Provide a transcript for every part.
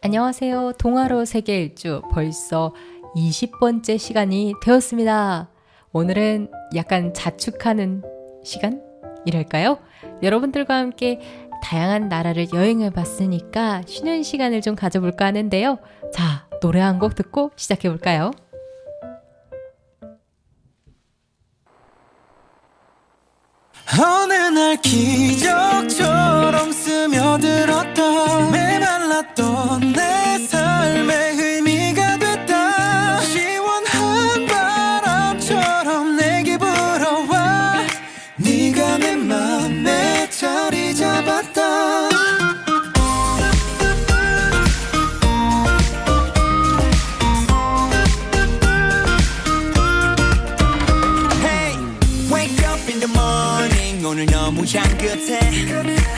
안녕하세요. 동화로 세계 일주 벌써 20번째 시간이 되었습니다. 오늘은 약간 자축하는 시간이랄까요? 여러분들과 함께 다양한 나라를 여행해 봤으니까 쉬는 시간을 좀 가져볼까 하는데요. 자, 노래 한 곡 듣고 시작해 볼까요? 어느 날 기적처럼 스며들었던 메말랐던 내 삶의 의미가 됐다. 시원한 바람처럼 내게 불어와 네가 내 맘에 자리 잡았다. Hey, wake up in the morning. 오늘 너무 향긋해.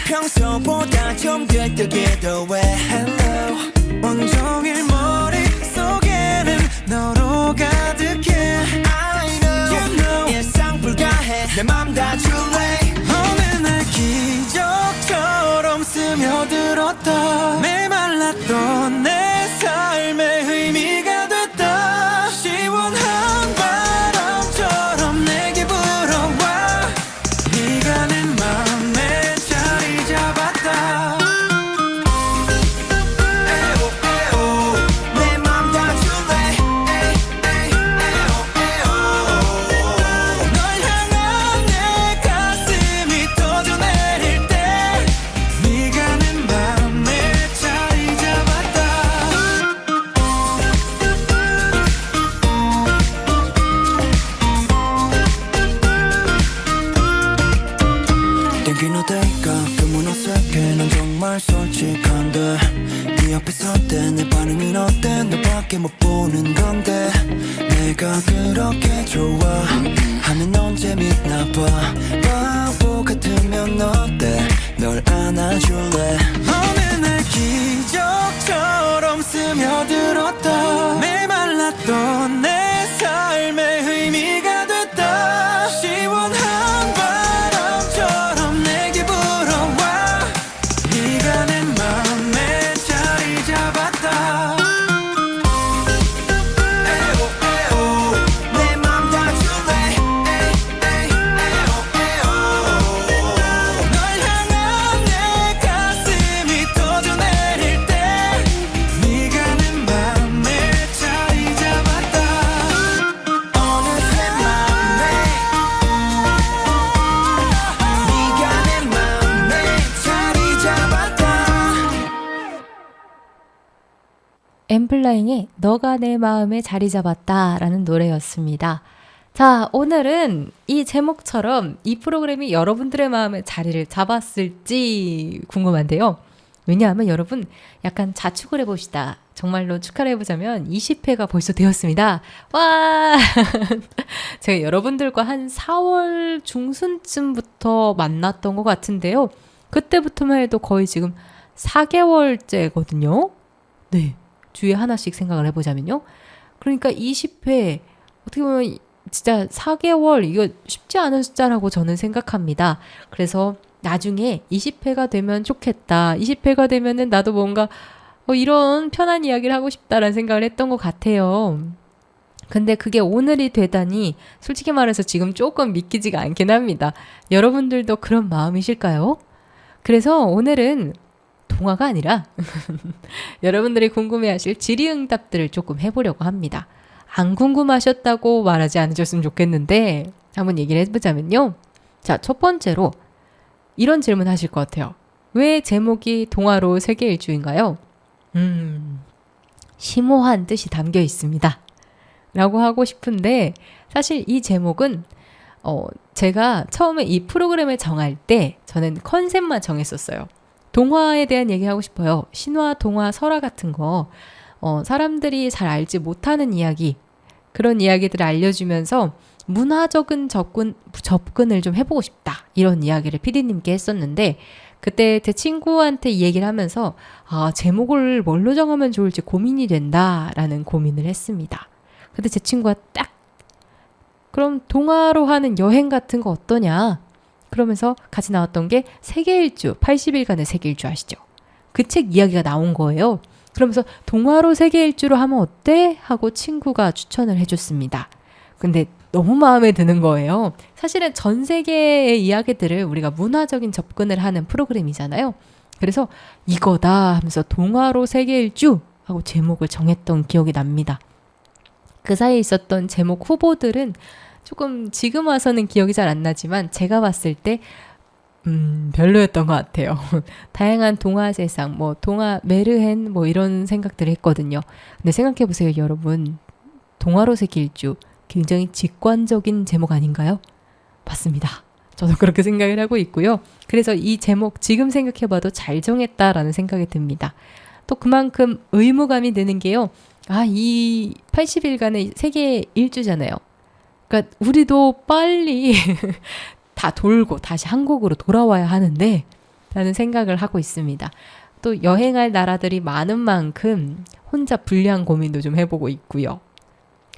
평소보다 좀 들뜨게 더해. Hello. 온종일 머릿속에는 너로 가득해. I know, you know. 일상 불가해. 내 맘 다 줄래. 어느 날 기적처럼 스며들었다. 메말랐던 내 삶의 의미가 됐다. 시원한 바람처럼 내게 불어와 네가 내 맘에 자리 잡았다. 에오 에오 내 맘 다 줄래. 에이 에오 에오 널 향한 내 가슴이 터져내릴 때 네가 내 맘에 자리 잡았다. 땡긴 어딜까 그 문어색해. 난 정말 솔직한데 네 옆에 설 때 내 반응은 어때. 너밖에 못 보는 건데 내가 그렇게 좋아 하면 넌 재밌나 봐. 바보 같으면 어때. 널 안아줄래. 어느 날 기적처럼 스며들었다. 메말랐던 내 삶의 의미가 됐다. 시원한 바람처럼 내게 불어와 네가 내 맘에 자리 잡았다. 에오 에오 내 맘 다 줄래. 에이 에오 에오 널 향한 내 가슴이 터져내릴 때 네가 내 맘에 자리 잡았다. 어느새 맘에 네가 내 맘에 자리 잡았다. 엠플라잉의 너가 내 마음에 자리 잡았다 라는 노래였습니다. 자, 오늘은 이 제목처럼 이 프로그램이 여러분들의 마음에 자리를 잡았을지 궁금한데요. 왜냐하면 여러분 약간 자축을 해봅시다. 정말로 축하를 해보자면 20회가 벌써 되었습니다. 와! 제가 여러분들과 한 4월 중순쯤부터 만났던 것 같은데요. 그때부터만 해도 거의 지금 4개월째거든요. 네. 주에 하나씩 생각을 해보자면요. 그러니까 20회, 어떻게 보면 진짜 4개월, 이거 쉽지 않은 숫자라고 저는 생각합니다. 그래서 나중에 20회가 되면 좋겠다. 20회가 되면은 나도 뭔가 이런 편한 이야기를 하고 싶다라는 생각을 했던 것 같아요. 근데 그게 오늘이 되다니 솔직히 말해서 지금 조금 믿기지가 않긴 합니다. 여러분들도 그런 마음이실까요? 그래서 오늘은 동화가 아니라 여러분들이 궁금해하실 질의응답들을 조금 해보려고 합니다. 안 궁금하셨다고 말하지 않으셨으면 좋겠는데 한번 얘기를 해보자면요. 자, 첫 번째로 이런 질문 하실 것 같아요. 왜 제목이 동화로 세계 일주인가요? 심오한 뜻이 담겨 있습니다. 라고 하고 싶은데 사실 이 제목은 제가 처음에 이 프로그램을 정할 때 저는 컨셉만 정했었어요. 동화에 대한 얘기하고 싶어요. 신화, 동화, 설화 같은 거 사람들이 잘 알지 못하는 이야기, 그런 이야기들을 알려주면서 문화적인 접근을 좀 해보고 싶다. 이런 이야기를 PD님께 했었는데 그때 제 친구한테 이 얘기를 하면서 제목을 뭘로 정하면 좋을지 고민이 된다라는 고민을 했습니다. 근데 제 친구가 딱 그럼 동화로 하는 여행 같은 거 어떠냐? 그러면서 같이 나왔던 게 세계 일주, 80일간의 세계 일주 아시죠? 그 책 이야기가 나온 거예요. 그러면서 동화로 세계 일주로 하면 어때? 하고 친구가 추천을 해줬습니다. 근데 너무 마음에 드는 거예요. 사실은 전 세계의 이야기들을 우리가 문화적인 접근을 하는 프로그램이잖아요. 그래서 이거다 하면서 동화로 세계 일주 하고 제목을 정했던 기억이 납니다. 그 사이에 있었던 제목 후보들은 조금 지금 와서는 기억이 잘 안 나지만 제가 봤을 때 별로였던 것 같아요. 다양한 동화 세상, 뭐 동화 메르헨 뭐 이런 생각들을 했거든요. 근데 생각해 보세요, 여러분. 동화로 세계 일주 굉장히 직관적인 제목 아닌가요? 맞습니다. 저도 그렇게 생각을 하고 있고요. 그래서 이 제목 지금 생각해봐도 잘 정했다라는 생각이 듭니다. 또 그만큼 의무감이 드는 게요. 이 80일간의 세계 일주잖아요. 그러니까 우리도 빨리 다 돌고 다시 한국으로 돌아와야 하는데 라는 생각을 하고 있습니다. 또 여행할 나라들이 많은 만큼 혼자 불리한 고민도 좀 해보고 있고요.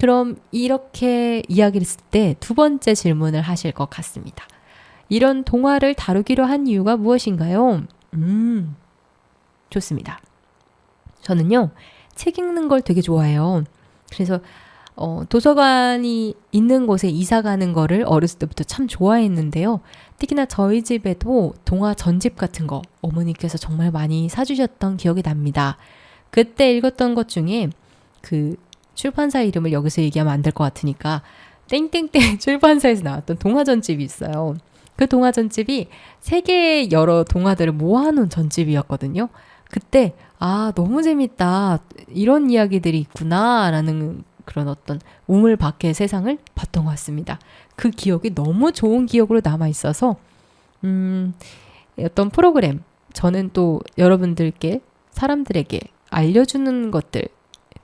그럼 이렇게 이야기를 했을 때 두 번째 질문을 하실 것 같습니다. 이런 동화를 다루기로 한 이유가 무엇인가요? 좋습니다. 저는요, 책 읽는 걸 되게 좋아해요. 그래서 도서관이 있는 곳에 이사 가는 거를 어렸을 때부터 참 좋아했는데요. 특히나 저희 집에도 동화 전집 같은 거 어머니께서 정말 많이 사주셨던 기억이 납니다. 그때 읽었던 것 중에 그 출판사 이름을 여기서 얘기하면 안 될 것 같으니까 땡땡땡 출판사에서 나왔던 동화 전집이 있어요. 그 동화 전집이 세계의 여러 동화들을 모아놓은 전집이었거든요. 그때 너무 재밌다. 이런 이야기들이 있구나 라는 그런 어떤 우물 밖의 세상을 봤던 것 같습니다. 그 기억이 너무 좋은 기억으로 남아있어서 어떤 프로그램, 저는 또 여러분들께, 사람들에게 알려주는 것들,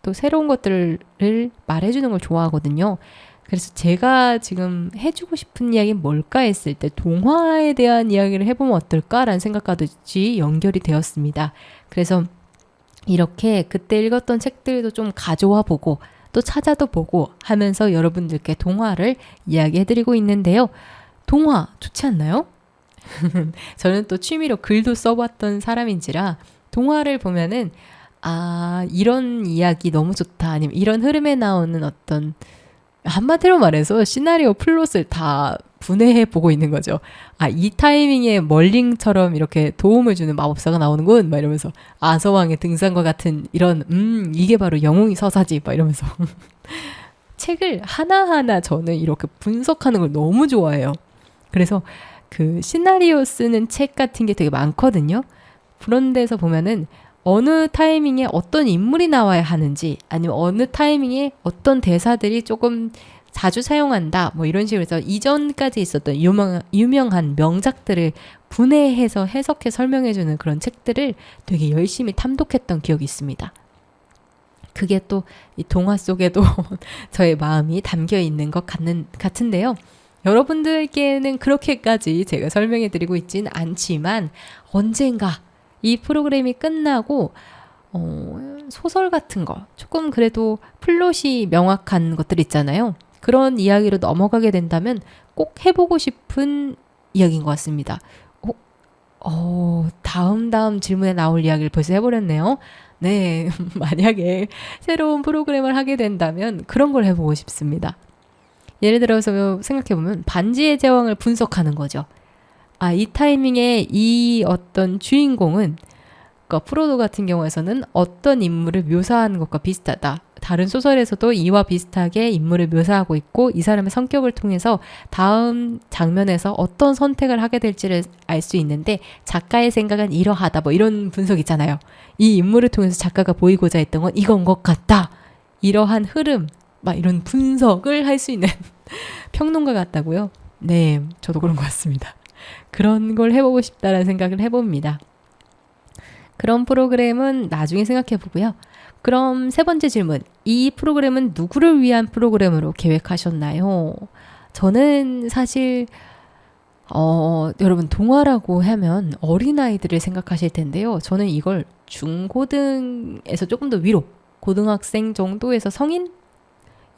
또 새로운 것들을 말해주는 걸 좋아하거든요. 그래서 제가 지금 해주고 싶은 이야기는 뭘까 했을 때 동화에 대한 이야기를 해보면 어떨까라는 생각까지 연결이 되었습니다. 그래서 이렇게 그때 읽었던 책들도 좀 가져와 보고 또 찾아도 보고 하면서 여러분들께 동화를 이야기해드리고 있는데요. 동화 좋지 않나요? 저는 또 취미로 글도 써봤던 사람인지라 동화를 보면은 이런 이야기 너무 좋다, 아니면 이런 흐름에 나오는 어떤, 한마디로 말해서 시나리오 플롯을 다 분해해 보고 있는 거죠. 이 타이밍에 멀링처럼 이렇게 도움을 주는 마법사가 나오는군 막 이러면서 아서왕의 등산과 같은 이런 이게 바로 영웅이 서사지 막 이러면서 책을 하나하나 저는 이렇게 분석하는 걸 너무 좋아해요. 그래서 그 시나리오 쓰는 책 같은 게 되게 많거든요. 그런 데서 보면은 어느 타이밍에 어떤 인물이 나와야 하는지, 아니면 어느 타이밍에 어떤 대사들이 조금 자주 사용한다, 뭐 이런 식으로 해서 이전까지 있었던 유명한 명작들을 분해해서 해석해 설명해주는 그런 책들을 되게 열심히 탐독했던 기억이 있습니다. 그게 또 이 동화 속에도 저의 마음이 담겨 있는 것 같은데요. 여러분들께는 그렇게까지 제가 설명해드리고 있진 않지만 언젠가 이 프로그램이 끝나고 소설 같은 거, 조금 그래도 플롯이 명확한 것들 있잖아요. 그런 이야기로 넘어가게 된다면 꼭 해보고 싶은 이야기인 것 같습니다. 다음 질문에 나올 이야기를 벌써 해버렸네요. 네, 만약에 새로운 프로그램을 하게 된다면 그런 걸 해보고 싶습니다. 예를 들어서 생각해보면 반지의 제왕을 분석하는 거죠. 이 타이밍에 이 어떤 주인공은, 그러니까 프로도 같은 경우에서는 어떤 인물을 묘사하는 것과 비슷하다. 다른 소설에서도 이와 비슷하게 인물을 묘사하고 있고 이 사람의 성격을 통해서 다음 장면에서 어떤 선택을 하게 될지를 알 수 있는데 작가의 생각은 이러하다. 뭐 이런 분석 있잖아요. 이 인물을 통해서 작가가 보이고자 했던 건 이건 것 같다. 이러한 흐름, 막 이런 분석을 할 수 있는 평론가 같다고요? 네, 저도 그런 것 같습니다. 그런 걸 해보고 싶다라는 생각을 해봅니다. 그런 프로그램은 나중에 생각해 보고요. 그럼 세 번째 질문. 이 프로그램은 누구를 위한 프로그램으로 계획하셨나요? 저는 사실 여러분 동화라고 하면 어린아이들을 생각하실 텐데요. 저는 이걸 중고등에서 조금 더 위로, 고등학생 정도에서 성인?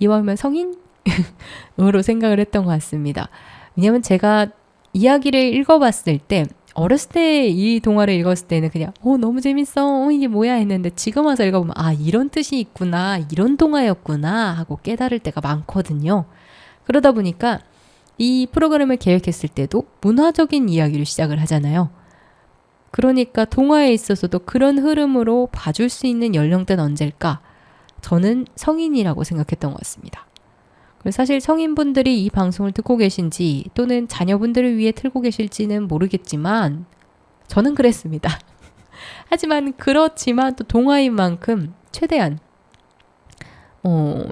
이왕이면 성인으로 생각을 했던 것 같습니다. 왜냐하면 제가 이야기를 읽어봤을 때 어렸을 때 이 동화를 읽었을 때는 그냥 너무 재밌어, 이게 뭐야 했는데 지금 와서 읽어보면 이런 뜻이 있구나, 이런 동화였구나 하고 깨달을 때가 많거든요. 그러다 보니까 이 프로그램을 계획했을 때도 문화적인 이야기로 시작을 하잖아요. 그러니까 동화에 있어서도 그런 흐름으로 봐줄 수 있는 연령대는 언제일까? 저는 성인이라고 생각했던 것 같습니다. 사실 성인분들이 이 방송을 듣고 계신지 또는 자녀분들을 위해 틀고 계실지는 모르겠지만 저는 그랬습니다. 하지만 그렇지만 또 동화인 만큼 최대한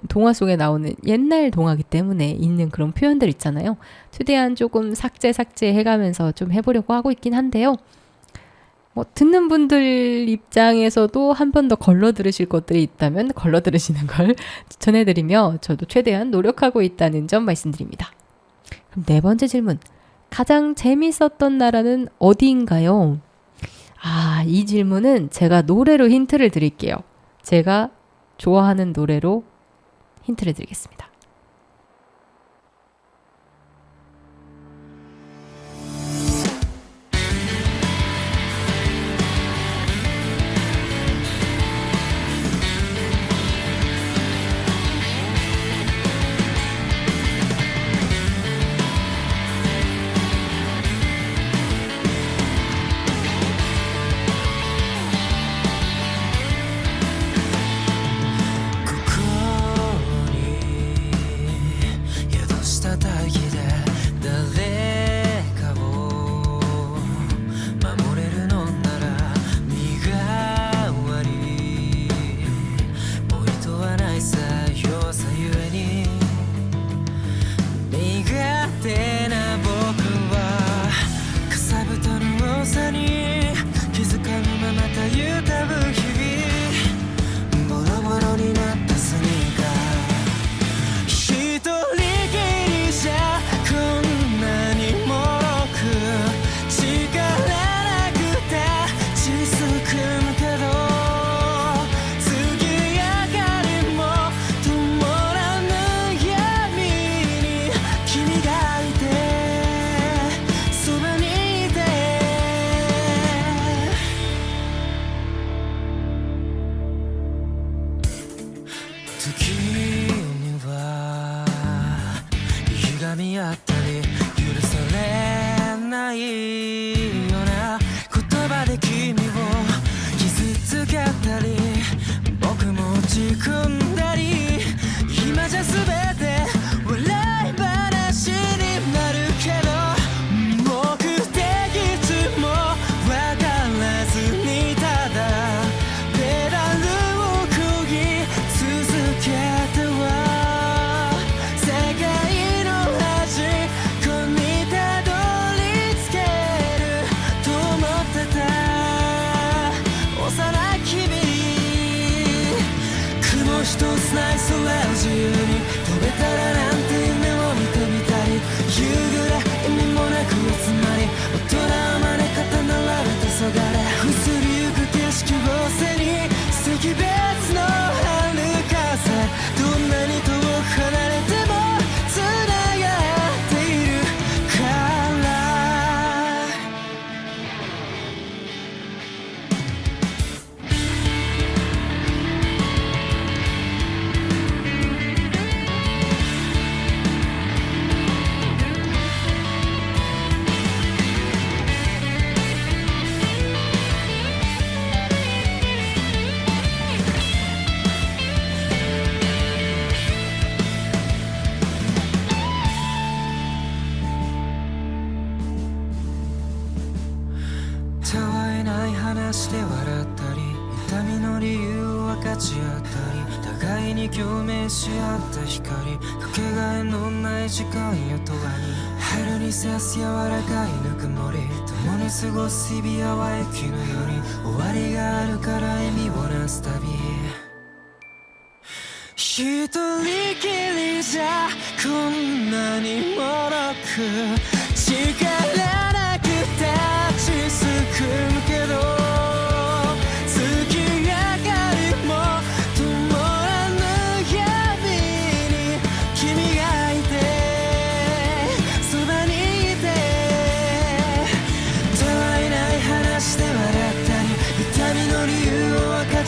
동화 속에 나오는 옛날 동화기 때문에 있는 그런 표현들 있잖아요. 최대한 조금 삭제 해가면서 좀 해보려고 하고 있긴 한데요. 듣는 분들 입장에서도 한 번 더 걸러 들으실 것들이 있다면 걸러 들으시는 걸 추천해드리며 저도 최대한 노력하고 있다는 점 말씀드립니다. 그럼 네 번째 질문. 가장 재밌었던 나라는 어디인가요? 이 질문은 제가 노래로 힌트를 드릴게요. 제가 좋아하는 노래로 힌트를 드리겠습니다.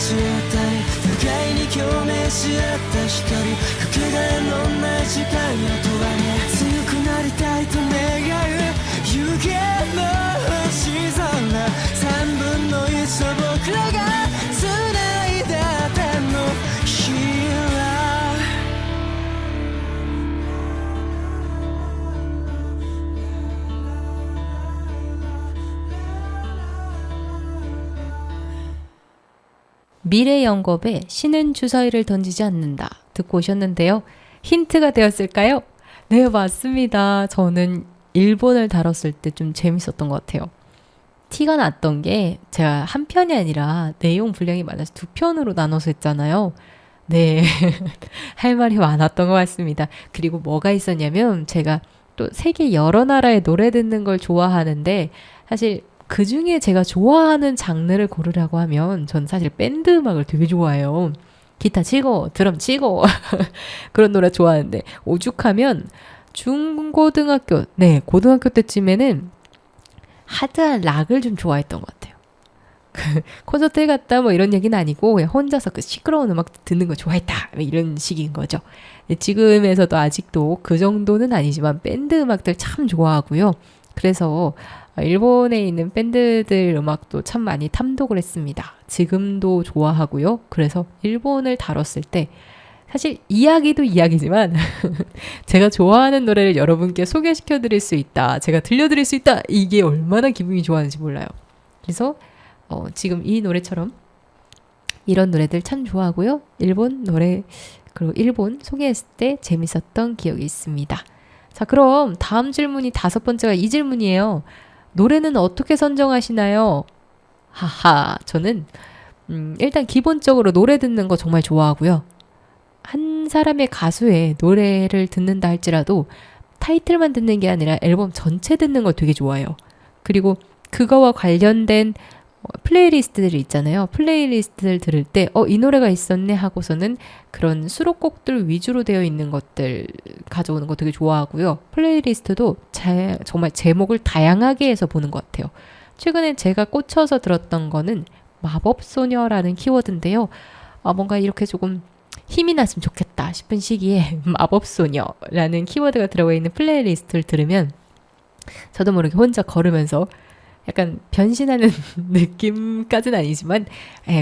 し合ったり互いに共鳴し合った光かけがえのない時間よとはね強くなりたいと願う湯気の星空3分の1を僕らが繋いだ手のひら미래 영겁에 신은 주사위를 던지지 않는다 듣고 오셨는데요. 힌트가 되었을까요? 네, 맞습니다. 저는 일본을 다뤘을 때 좀 재밌었던 것 같아요. 티가 났던 게 제가 한 편이 아니라 내용 분량이 많아서 두 편으로 나눠서 했잖아요. 네, 할 말이 많았던 것 같습니다. 그리고 뭐가 있었냐면 제가 또 세계 여러 나라의 노래 듣는 걸 좋아하는데 사실 그 중에 제가 좋아하는 장르를 고르라고 하면 전 사실 밴드 음악을 되게 좋아해요. 기타 치고 드럼 치고 그런 노래 좋아하는데 오죽하면 중고등학교, 네, 고등학교 때쯤에는 하드한 락을 좀 좋아했던 것 같아요. 콘서트에 갔다 뭐 이런 얘기는 아니고 그냥 혼자서 그 시끄러운 음악 듣는 거 좋아했다 이런 식인 거죠. 지금에서도 아직도 그 정도는 아니지만 밴드 음악들 참 좋아하고요. 그래서 일본에 있는 밴드들 음악도 참 많이 탐독을 했습니다. 지금도 좋아하고요. 그래서 일본을 다뤘을 때 사실 이야기도 이야기지만 제가 좋아하는 노래를 여러분께 소개시켜 드릴 수 있다. 제가 들려드릴 수 있다. 이게 얼마나 기분이 좋아하는지 몰라요. 그래서 지금 이 노래처럼 이런 노래들 참 좋아하고요. 일본 노래 그리고 일본 소개했을 때 재밌었던 기억이 있습니다. 자, 그럼 다음 질문이 5번째가 이 질문이에요. 노래는 어떻게 선정하시나요? 하하, 저는 일단 기본적으로 노래 듣는 거 정말 좋아하고요. 한 사람의 가수의 노래를 듣는다 할지라도 타이틀만 듣는 게 아니라 앨범 전체 듣는 걸 되게 좋아해요. 그리고 그거와 관련된 플레이리스트들이 있잖아요. 플레이리스트를 들을 때 이 노래가 있었네 하고서는 그런 수록곡들 위주로 되어 있는 것들 가져오는 거 되게 좋아하고요. 플레이리스트도 정말 제목을 다양하게 해서 보는 것 같아요. 최근에 제가 꽂혀서 들었던 거는 마법소녀라는 키워드인데요. 뭔가 이렇게 조금 힘이 났으면 좋겠다 싶은 시기에 마법소녀라는 키워드가 들어가 있는 플레이리스트를 들으면 저도 모르게 혼자 걸으면서 약간 변신하는 느낌까지는 아니지만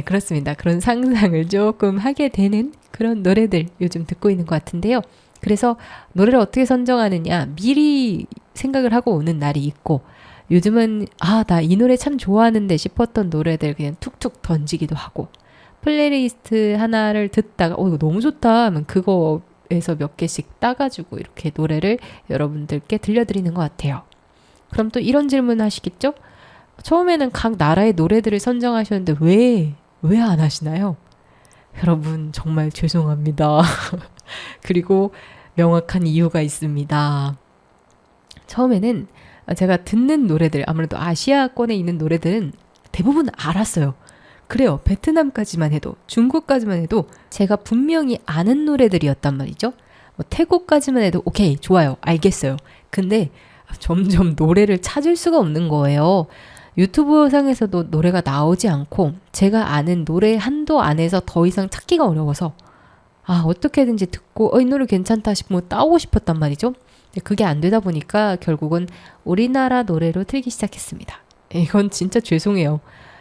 그렇습니다. 그런 상상을 조금 하게 되는 그런 노래들 요즘 듣고 있는 것 같은데요. 그래서 노래를 어떻게 선정하느냐 미리 생각을 하고 오는 날이 있고 요즘은 나 이 노래 참 좋아하는데 싶었던 노래들 그냥 툭툭 던지기도 하고 플레이리스트 하나를 듣다가 이거 너무 좋다 하면 그거에서 몇 개씩 따가지고 이렇게 노래를 여러분들께 들려드리는 것 같아요. 그럼 또 이런 질문 하시겠죠? 처음에는 각 나라의 노래들을 선정하셨는데 왜 안 하시나요? 여러분 정말 죄송합니다. 그리고 명확한 이유가 있습니다. 처음에는 제가 듣는 노래들 아무래도 아시아권에 있는 노래들은 대부분 알았어요. 그래요. 베트남까지만 해도 중국까지만 해도 제가 분명히 아는 노래들이었단 말이죠. 태국까지만 해도 오케이 좋아요 알겠어요. 근데 점점 노래를 찾을 수가 없는 거예요. 유튜브 상에서도 노래가 나오지 않고 제가 아는 노래 한도 안에서 더 이상 찾기가 어려워서 어떻게든지 듣고 이 노래 괜찮다 싶으면 따오고 싶었단 말이죠. 근데 그게 안 되다 보니까 결국은 우리나라 노래로 틀기 시작했습니다. 이건 진짜 죄송해요.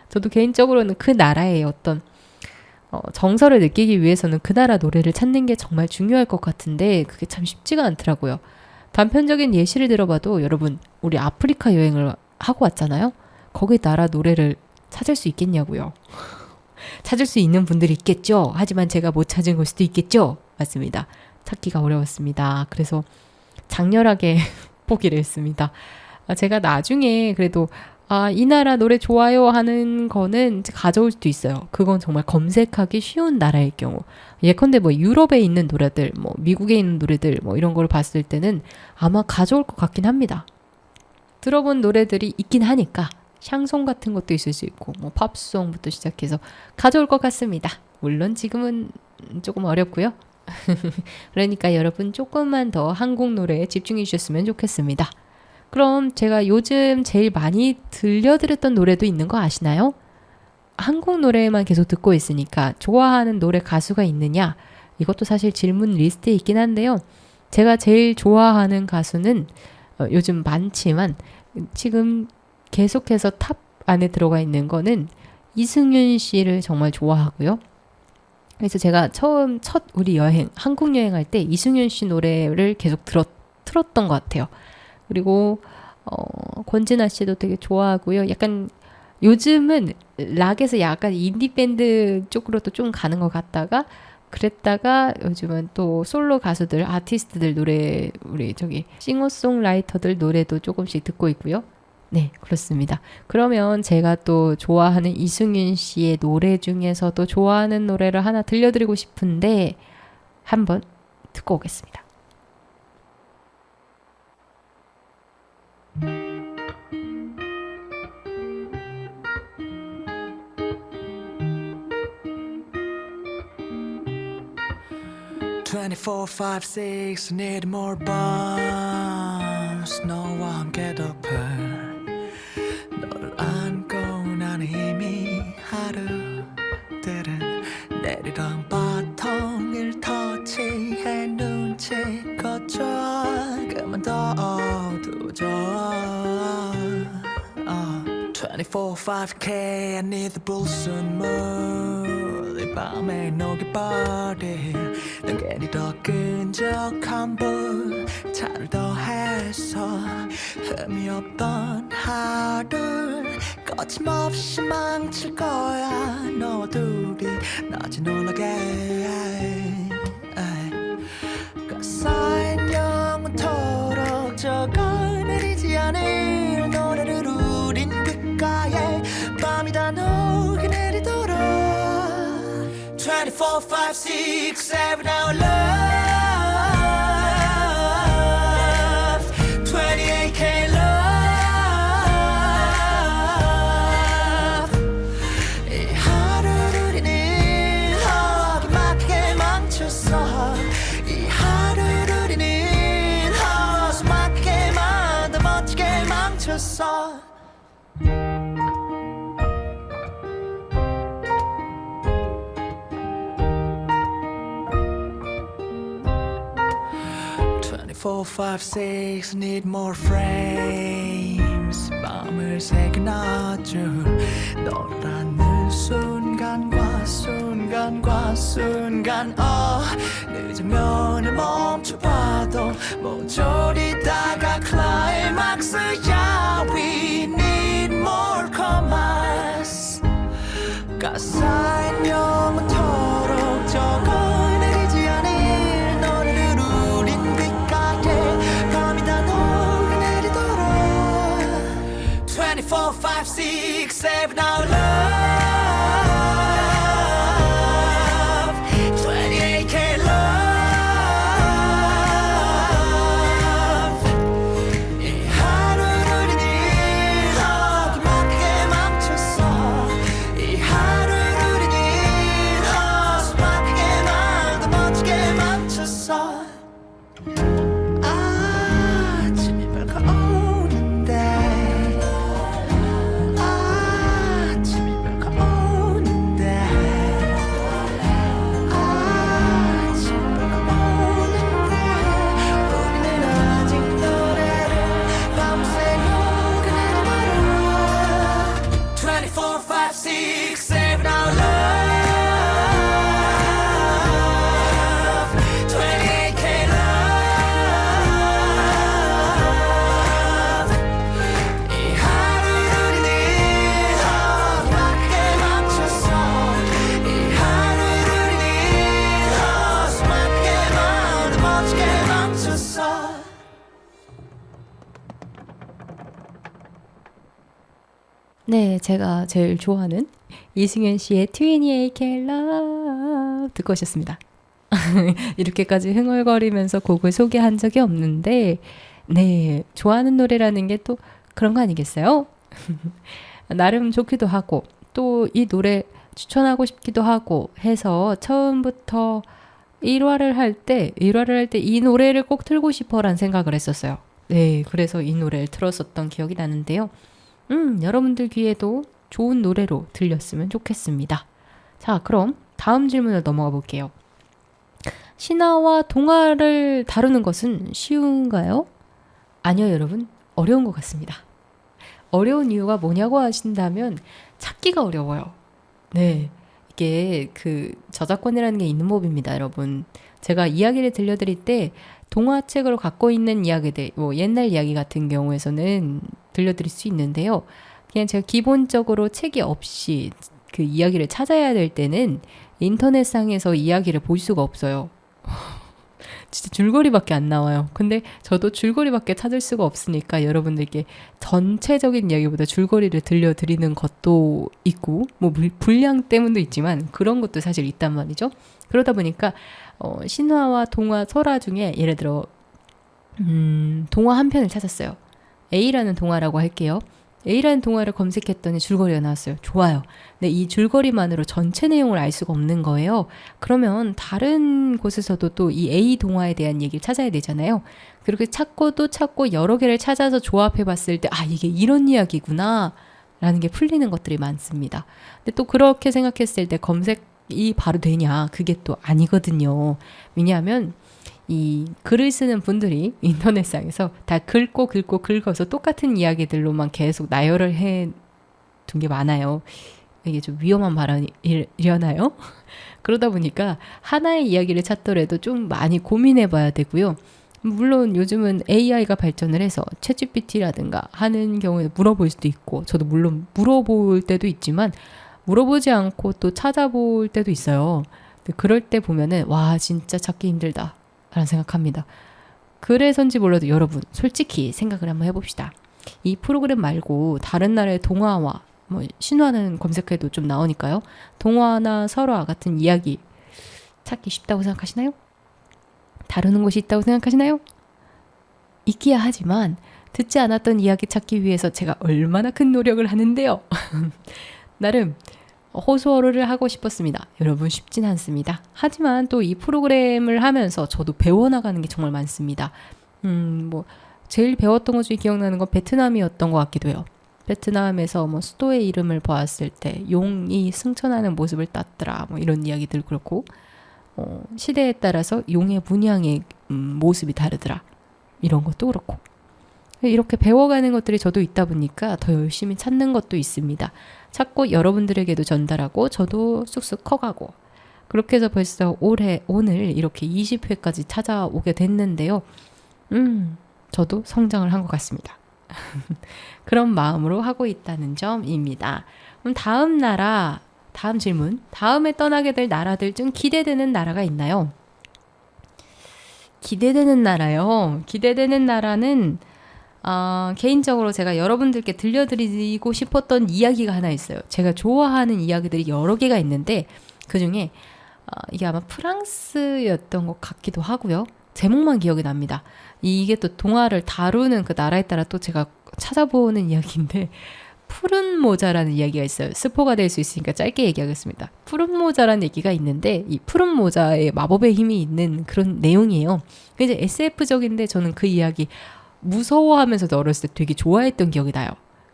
저도 개인적으로는 그 나라의 어떤 정서를 느끼기 위해서는 그 나라 노래를 찾는 게 정말 중요할 것 같은데 그게 참 쉽지가 않더라고요. 단편적인 예시를 들어봐도 여러분 우리 아프리카 여행을 하고 왔잖아요. 거기 나라 노래를 찾을 수 있겠냐고요. 찾을 수 있는 분들이 있겠죠. 하지만 제가 못 찾은 걸 수도 있겠죠. 맞습니다. 찾기가 어려웠습니다. 그래서 장렬하게 포기를 했습니다. 제가 나중에 그래도 이 나라 노래 좋아요 하는 거는 가져올 수도 있어요. 그건 정말 검색하기 쉬운 나라일 경우. 예컨대 유럽에 있는 노래들, 미국에 있는 노래들, 이런 걸 봤을 때는 아마 가져올 것 같긴 합니다. 들어본 노래들이 있긴 하니까 샹송 같은 것도 있을 수 있고 팝송부터 시작해서 가져올 것 같습니다. 물론 지금은 조금 어렵고요. 그러니까 여러분 조금만 더 한국 노래에 집중해 주셨으면 좋겠습니다. 그럼 제가 요즘 제일 많이 들려드렸던 노래도 있는 거 아시나요? 한국 노래만 계속 듣고 있으니까 좋아하는 노래 가수가 있느냐? 이것도 사실 질문 리스트에 있긴 한데요. 제가 제일 좋아하는 가수는 요즘 많지만 지금 계속해서 탑 안에 들어가 있는 거는 이승윤 씨를 정말 좋아하고요. 그래서 제가 첫 우리 여행, 한국 여행할 때 이승윤 씨 노래를 계속 틀었던 것 같아요. 그리고 권진아 씨도 되게 좋아하고요. 약간 요즘은 락에서 약간 인디밴드 쪽으로도 좀 가는 것 같다가 그랬다가 요즘은 또 솔로 가수들, 아티스트들 노래, 우리 싱어송라이터들 노래도 조금씩 듣고 있고요. 네, 그렇습니다. 그러면 제가 또 좋아하는 이승윤 씨의 노래 중에서도 좋아하는 노래를 하나 들려드리고 싶은데 한번 듣고 오겠습니다. Twenty-four, 5, 6 need more bombs 너와 함께 덮을 널 안고 난 이미 하루들은 내리랑 바통을 터치해 눈치껏 줘 그만 더 어두워져 24, 5K I need the 불순물 이 밤에 녹여버릴 넌 괜히 더 끈적한 불 차를 더해서 흠이 없던 하루를 거침없이 망칠 거야 너와 둘이 낮에 놀라게 쌓인 영원토록 적어내리지 않을 노래를 우린 귓가에 밤이 다 녹이 내리도록 24, 5, 6, 7 our love 28K love 이 하루를 우리는 어기막히게 망쳤어 이 하루를 우리는 허스막히게만 더 멋지게 망쳤어 4, 5, 6 need more frames 마음을 새겨놔줄 너라는 순간과 순간과 순간 늦으면 멈춰봐도 모조리다가 클라이막스야 We need more commas 가사인 영원토록 적어내리지 않을 노래를 우린 귓가에 밤이 다 녹이 내리도록 24, 5, 6, 7 our love 28K love 이 하루를 우리는 어기막히게 망쳤어 이 하루를 우리는 허스막히게만 더 멋지게 망쳤어 아침이 밝아오는데 아침이 밝아오는데 아침이 밝아오는데 우리는 아직 노래를 밤새 녹여내려버려 24, 5, 6, 7 our love 28K love 이 하루를 우리는 어기막히게 망쳤어 이 하루를 우리는 허스막히게만 더 멋지게 망쳤어 네, 제가 제일 좋아하는 이승윤 씨의 28K Love 듣고 오셨습니다. 이렇게까지 흥얼거리면서 곡을 소개한 적이 없는데, 네, 좋아하는 노래라는 게 또 그런 거 아니겠어요? 나름 좋기도 하고, 또 이 노래 추천하고 싶기도 하고 해서 처음부터 1화를 할 때 이 노래를 꼭 틀고 싶어라는 생각을 했었어요. 네, 그래서 이 노래를 틀었었던 기억이 나는데요. 여러분들 귀에도 좋은 노래로 들렸으면 좋겠습니다. 자, 그럼 다음 질문을 넘어가 볼게요. 신화와 동화를 다루는 것은 쉬운가요? 아니요, 여러분. 어려운 것 같습니다. 어려운 이유가 뭐냐고 하신다면 찾기가 어려워요. 네. 이게 그 저작권이라는 게 있는 법입니다, 여러분. 제가 이야기를 들려드릴 때 동화책으로 갖고 있는 이야기들, 뭐 옛날 이야기 같은 경우에서는 들려드릴 수 있는데요. 그냥 제가 기본적으로 책이 없이 그 이야기를 찾아야 될 때는 인터넷상에서 이야기를 볼 수가 없어요. 진짜 줄거리밖에 안 나와요. 근데 저도 줄거리밖에 찾을 수가 없으니까 여러분들께 전체적인 이야기보다 줄거리를 들려드리는 것도 있고 뭐 분량 때문도 있지만 그런 것도 사실 있단 말이죠. 그러다 보니까 신화와 동화 설화 중에 예를 들어 동화 한 편을 찾았어요. A라는 동화라고 할게요. A라는 동화를 검색했더니 줄거리가 나왔어요. 좋아요. 근데 이 줄거리만으로 전체 내용을 알 수가 없는 거예요. 그러면 다른 곳에서도 또 이 A 동화에 대한 얘기를 찾아야 되잖아요. 그렇게 찾고 또 찾고 여러 개를 찾아서 조합해 봤을 때 이게 이런 이야기구나 라는 게 풀리는 것들이 많습니다. 근데 또 그렇게 생각했을 때 검색이 바로 되냐? 그게 또 아니거든요. 왜냐하면 이 글을 쓰는 분들이 인터넷상에서 다 긁어서 똑같은 이야기들로만 계속 나열을 해 둔 게 많아요. 이게 좀 위험한 발언이려나요? 그러다 보니까 하나의 이야기를 찾더라도 좀 많이 고민해 봐야 되고요. 물론 요즘은 AI가 발전을 해서 챗GPT라든가 하는 경우에 물어볼 수도 있고 저도 물론 물어볼 때도 있지만 물어보지 않고 또 찾아볼 때도 있어요. 그럴 때 보면은 와 진짜 찾기 힘들다 라는 생각합니다. 그래서인지 몰라도 여러분 솔직히 생각을 한번 해봅시다. 이 프로그램 말고 다른 나라의 동화와 뭐 신화는 검색해도 좀 나오니까요. 동화나 설화 같은 이야기 찾기 쉽다고 생각하시나요? 다루는 곳이 있다고 생각하시나요? 있기야 하지만 듣지 않았던 이야기 찾기 위해서 제가 얼마나 큰 노력을 하는데요. 나름 호소어를 하고 싶었습니다. 여러분 쉽진 않습니다. 하지만 또 이 프로그램을 하면서 저도 배워나가는 게 정말 많습니다. 뭐 제일 배웠던 것 중에 기억나는 건 베트남이었던 것 같기도 해요. 베트남에서 뭐 수도의 이름을 보았을 때 용이 승천하는 모습을 땄더라. 뭐 이런 이야기들 그렇고 시대에 따라서 용의 문양의 모습이 다르더라. 이런 것도 그렇고 이렇게 배워가는 것들이 저도 있다 보니까 더 열심히 찾는 것도 있습니다. 찾고 여러분들에게도 전달하고 저도 쑥쑥 커가고 그렇게 해서 벌써 오늘 이렇게 20회까지 찾아오게 됐는데요. 저도 성장을 한 것 같습니다. 그런 마음으로 하고 있다는 점입니다. 그럼 다음 질문. 다음에 떠나게 될 나라들 중 기대되는 나라가 있나요? 기대되는 나라요. 기대되는 나라는 개인적으로 제가 여러분들께 들려드리고 싶었던 이야기가 하나 있어요. 제가 좋아하는 이야기들이 여러 개가 있는데 그 중에 이게 아마 프랑스였던 것 같기도 하고요. 제목만 기억이 납니다. 이게 또 동화를 다루는 그 나라에 따라 또 제가 찾아보는 이야기인데 푸른 모자라는 이야기가 있어요. 스포가 될 수 있으니까 짧게 얘기하겠습니다. 푸른 모자라는 얘기가 있는데 이 푸른 모자에 마법의 힘이 있는 그런 내용이에요. 이제 SF적인데 저는 그 이야기 무서워하면서도 어렸을 때 되게 좋아했던 기억이 나요.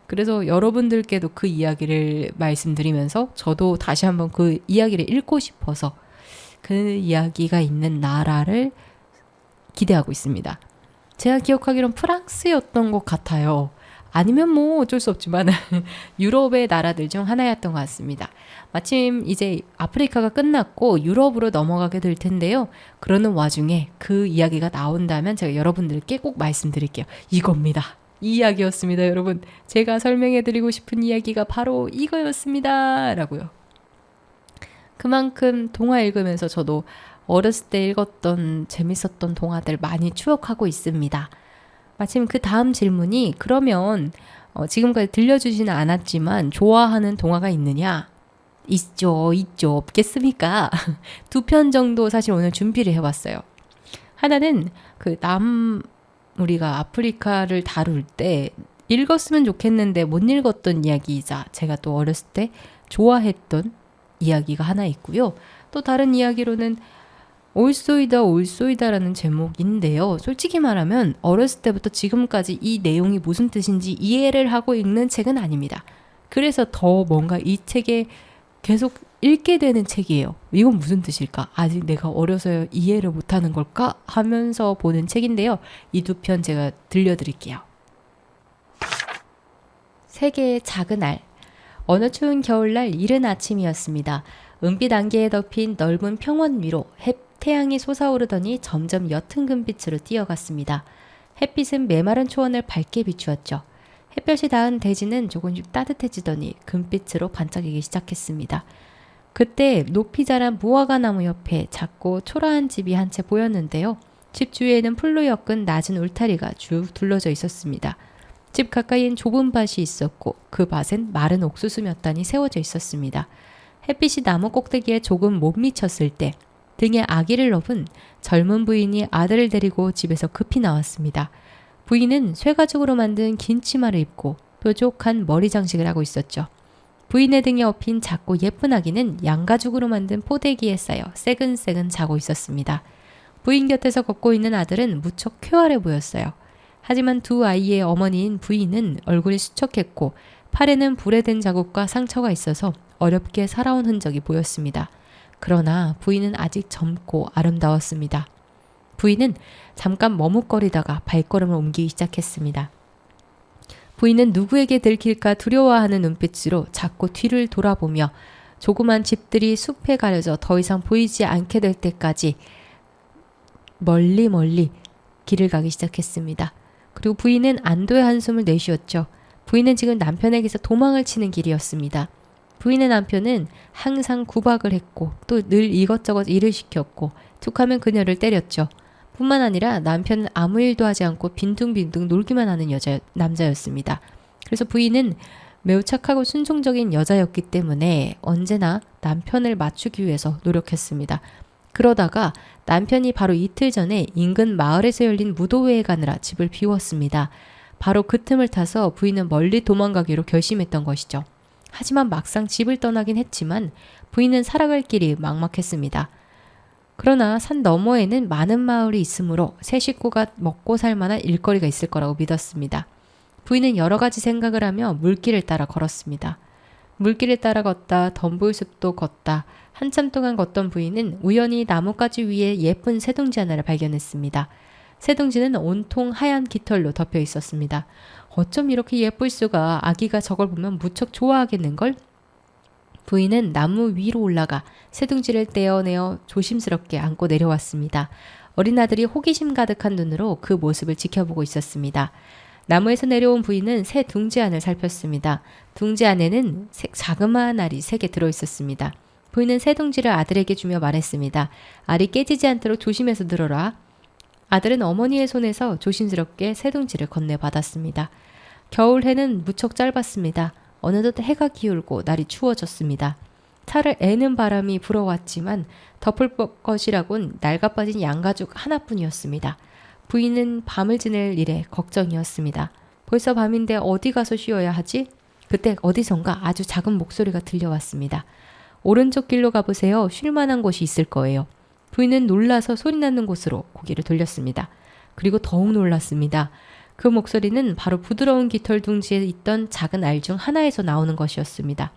그래서 여러분들께도 그 이야기를 말씀드리면서 저도 다시 한번 그 이야기를 읽고 싶어서 그 이야기가 있는 나라를 기대하고 있습니다. 제가 기억하기로는 프랑스였던 것 같아요. 아니면 뭐 어쩔 수 없지만 유럽의 나라들 중 하나였던 것 같습니다. 마침 이제 아프리카가 끝났고 유럽으로 넘어가게 될 텐데요. 그러는 와중에 그 이야기가 나온다면 제가 여러분들께 꼭 말씀드릴게요. 이겁니다. 이 이야기였습니다, 여러분. 제가 설명해드리고 싶은 이야기가 바로 이거였습니다. 라고요. 그만큼 동화 읽으면서 저도 어렸을 때 읽었던 재밌었던 동화들 많이 추억하고 있습니다. 마침 그 다음 질문이 그러면 지금까지 들려주지는 않았지만 좋아하는 동화가 있느냐? 있죠. 없겠습니까? 2편 정도 사실 오늘 준비를 해봤어요. 하나는 우리가 아프리카를 다룰 때 읽었으면 좋겠는데 못 읽었던 이야기이자 제가 또 어렸을 때 좋아했던 이야기가 하나 있고요. 또 다른 이야기로는 올소이다라는 제목인데요. 솔직히 말하면 어렸을 때부터 지금까지 이 내용이 무슨 뜻인지 이해를 하고 읽는 책은 아닙니다. 그래서 더 뭔가 이 책에 계속 읽게 되는 책이에요. 이건 무슨 뜻일까? 아직 내가 어려서 이해를 못하는 걸까? 하면서 보는 책인데요. 이 두 편 제가 들려드릴게요. 세계의 작은 알. 어느 추운 겨울날 이른 아침이었습니다. 은빛 안개에 덮인 넓은 평원 위로 태양이 솟아오르더니 점점 옅은 금빛으로 뛰어갔습니다. 햇빛은 메마른 초원을 밝게 비추었죠. 햇볕이 닿은 대지는 조금씩 따뜻해지더니 금빛으로 반짝이기 시작했습니다. 그때 높이 자란 무화과 나무 옆에 작고 초라한 집이 한 채 보였는데요. 집 주위에는 풀로 엮은 낮은 울타리가 쭉 둘러져 있었습니다. 집 가까이엔 좁은 밭이 있었고 그 밭엔 마른 옥수수 몇 단이 세워져 있었습니다. 햇빛이 나무 꼭대기에 조금 못 미쳤을 때 등에 아기를 업은 젊은 부인이 아들을 데리고 집에서 급히 나왔습니다. 부인은 쇠가죽으로 만든 긴 치마를 입고 뾰족한 머리 장식을 하고 있었죠. 부인의 등에 업힌 작고 예쁜 아기는 양가죽으로 만든 포대기에 쌓여 새근새근 자고 있었습니다. 부인 곁에서 걷고 있는 아들은 무척 쾌활해 보였어요. 하지만 두 아이의 어머니인 부인은 얼굴이 수척했고 팔에는 불에 댄 자국과 상처가 있어서 어렵게 살아온 흔적이 보였습니다. 그러나 부인은 아직 젊고 아름다웠습니다. 부인은 잠깐 머뭇거리다가 발걸음을 옮기기 시작했습니다. 부인은 누구에게 들킬까 두려워하는 눈빛으로 자꾸 뒤를 돌아보며 조그만 집들이 숲에 가려져 더 이상 보이지 않게 될 때까지 멀리 길을 가기 시작했습니다. 그리고 부인은 안도의 한숨을 내쉬었죠. 부인은 지금 남편에게서 도망을 치는 길이었습니다. 부인의 남편은 항상 구박을 했고 또 늘 이것저것 일을 시켰고 툭하면 그녀를 때렸죠. 뿐만 아니라 남편은 아무 일도 하지 않고 빈둥빈둥 놀기만 하는 남자였습니다. 그래서 부인은 매우 착하고 순종적인 여자였기 때문에 언제나 남편을 맞추기 위해서 노력했습니다. 그러다가 남편이 바로 이틀 전에 인근 마을에서 열린 무도회에 가느라 집을 비웠습니다. 바로 그 틈을 타서 부인은 멀리 도망가기로 결심했던 것이죠. 하지만 막상 집을 떠나긴 했지만 부인은 살아갈 길이 막막했습니다. 그러나 산 너머에는 많은 마을이 있으므로 세 식구가 먹고 살 만한 일거리가 있을 거라고 믿었습니다. 부인은 여러 가지 생각을 하며 물길을 따라 걸었습니다. 물길을 따라 걷다 덤불숲도 걷다 한참 동안 걷던 부인은 우연히 나뭇가지 위에 예쁜 새둥지 하나를 발견했습니다. 새둥지는 온통 하얀 깃털로 덮여 있었습니다. 어쩜 이렇게 예쁠 수가, 아기가 저걸 보면 무척 좋아하겠는걸? 부인은 나무 위로 올라가 새둥지를 떼어내어 조심스럽게 안고 내려왔습니다. 어린 아들이 호기심 가득한 눈으로 그 모습을 지켜보고 있었습니다. 나무에서 내려온 부인은 새 둥지 안을 살폈습니다. 둥지 안에는 자그마한 알이 3개 들어있었습니다. 부인은 새 둥지를 아들에게 주며 말했습니다. 알이 깨지지 않도록 조심해서 들어라. 아들은 어머니의 손에서 조심스럽게 새 둥지를 건네받았습니다. 겨울 해는 무척 짧았습니다. 어느덧 해가 기울고 날이 추워졌습니다. 차를 애는 바람이 불어왔지만 덮을 것이라곤 낡아빠진 양가죽 하나뿐이었습니다. 부인은 밤을 지낼 일에 걱정이었습니다. 벌써 밤인데 어디 가서 쉬어야 하지? 그때 어디선가 아주 작은 목소리가 들려왔습니다. 오른쪽 길로 가보세요. 쉴 만한 곳이 있을 거예요. 부인은 놀라서 소리나는 곳으로 고개를 돌렸습니다. 그리고 더욱 놀랐습니다. 그 목소리는 바로 부드러운 깃털 둥지에 있던 작은 알 중 하나에서 나오는 것이었습니다.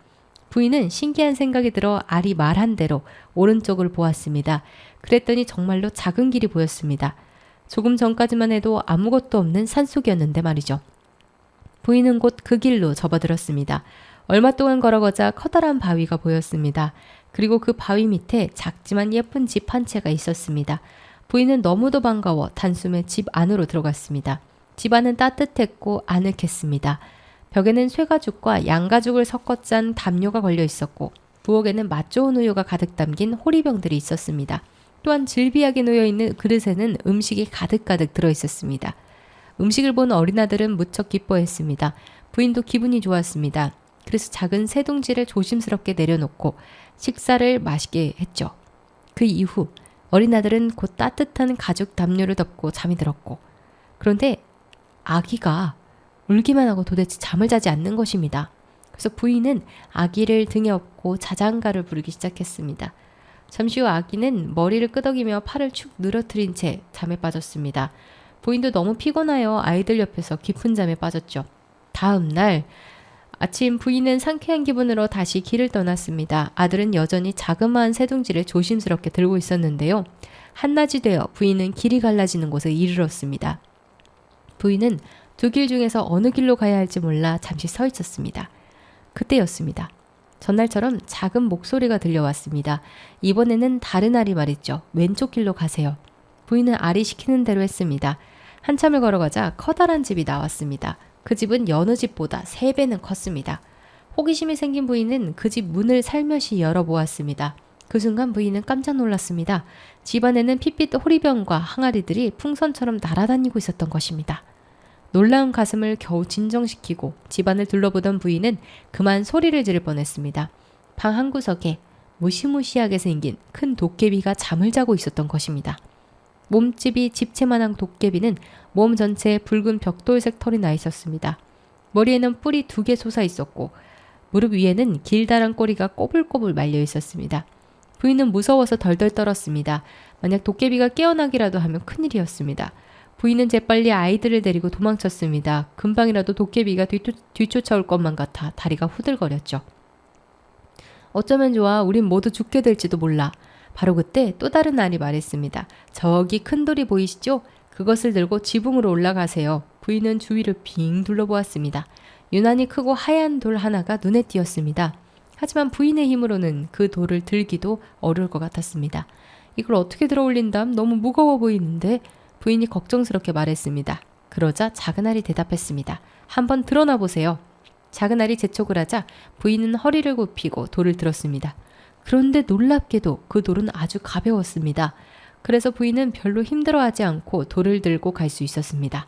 부인은 신기한 생각이 들어 알이 말한 대로 오른쪽을 보았습니다. 그랬더니 정말로 작은 길이 보였습니다. 조금 전까지만 해도 아무것도 없는 산속이었는데 말이죠. 부인은 곧 그 길로 접어들었습니다. 얼마 동안 걸어가자 커다란 바위가 보였습니다. 그리고 그 바위 밑에 작지만 예쁜 집 한 채가 있었습니다. 부인은 너무도 반가워 단숨에 집 안으로 들어갔습니다. 집 안은 따뜻했고 아늑했습니다. 벽에는 쇠가죽과 양가죽을 섞어 짠 담요가 걸려 있었고 부엌에는 맛 좋은 우유가 가득 담긴 호리병들이 있었습니다. 또한 질비하게 놓여있는 그릇에는 음식이 가득가득 들어있었습니다. 음식을 본 어린아들은 무척 기뻐했습니다. 부인도 기분이 좋았습니다. 그래서 작은 새둥지를 조심스럽게 내려놓고 식사를 맛있게 했죠. 그 이후 어린아들은 곧 따뜻한 가죽 담요를 덮고 잠이 들었고, 그런데 아기가 울기만 하고 도대체 잠을 자지 않는 것입니다. 그래서 부인은 아기를 등에 업고 자장가를 부르기 시작했습니다. 잠시 후 아기는 머리를 끄덕이며 팔을 축 늘어뜨린 채 잠에 빠졌습니다. 부인도 너무 피곤하여 아이들 옆에서 깊은 잠에 빠졌죠. 다음 날 아침 부인은 상쾌한 기분으로 다시 길을 떠났습니다. 아들은 여전히 자그마한 새둥지를 조심스럽게 들고 있었는데요. 한낮이 되어 부인은 길이 갈라지는 곳에 이르렀습니다. 부인은 두 길 중에서 어느 길로 가야 할지 몰라 잠시 서 있었습니다. 그때였습니다. 전날처럼 작은 목소리가 들려왔습니다. 이번에는 다른 알이 말했죠. 왼쪽 길로 가세요. 부인은 알이 시키는 대로 했습니다. 한참을 걸어가자 커다란 집이 나왔습니다. 그 집은 여느 집보다 3배는 컸습니다. 호기심이 생긴 부인은 그 집 문을 살며시 열어보았습니다. 그 순간 부인은 깜짝 놀랐습니다. 집 안에는 핏빛 호리병과 항아리들이 풍선처럼 날아다니고 있었던 것입니다. 놀라운 가슴을 겨우 진정시키고 집안을 둘러보던 부인은 그만 소리를 지를 뻔했습니다. 방 한구석에 무시무시하게 생긴 큰 도깨비가 잠을 자고 있었던 것입니다. 몸집이 집채만한 도깨비는 몸 전체에 붉은 벽돌색 털이 나 있었습니다. 머리에는 뿔이 2개 솟아 있었고 무릎 위에는 길다란 꼬리가 꼬불꼬불 말려 있었습니다. 부인은 무서워서 덜덜 떨었습니다. 만약 도깨비가 깨어나기라도 하면 큰일이었습니다. 부인은 재빨리 아이들을 데리고 도망쳤습니다. 금방이라도 도깨비가 뒤쫓아올 것만 같아 다리가 후들거렸죠. 어쩌면 좋아, 우린 모두 죽게 될지도 몰라. 바로 그때 또 다른 알이 말했습니다. 저기 큰 돌이 보이시죠? 그것을 들고 지붕으로 올라가세요. 부인은 주위를 빙 둘러보았습니다. 유난히 크고 하얀 돌 하나가 눈에 띄었습니다. 하지만 부인의 힘으로는 그 돌을 들기도 어려울 것 같았습니다. 이걸 어떻게 들어 올린담? 너무 무거워 보이는데? 부인이 걱정스럽게 말했습니다. 그러자 작은 알이 대답했습니다. 한번 드러나 보세요. 작은 알이 재촉을 하자 부인은 허리를 굽히고 돌을 들었습니다. 그런데 놀랍게도 그 돌은 아주 가벼웠습니다. 그래서 부인은 별로 힘들어하지 않고 돌을 들고 갈 수 있었습니다.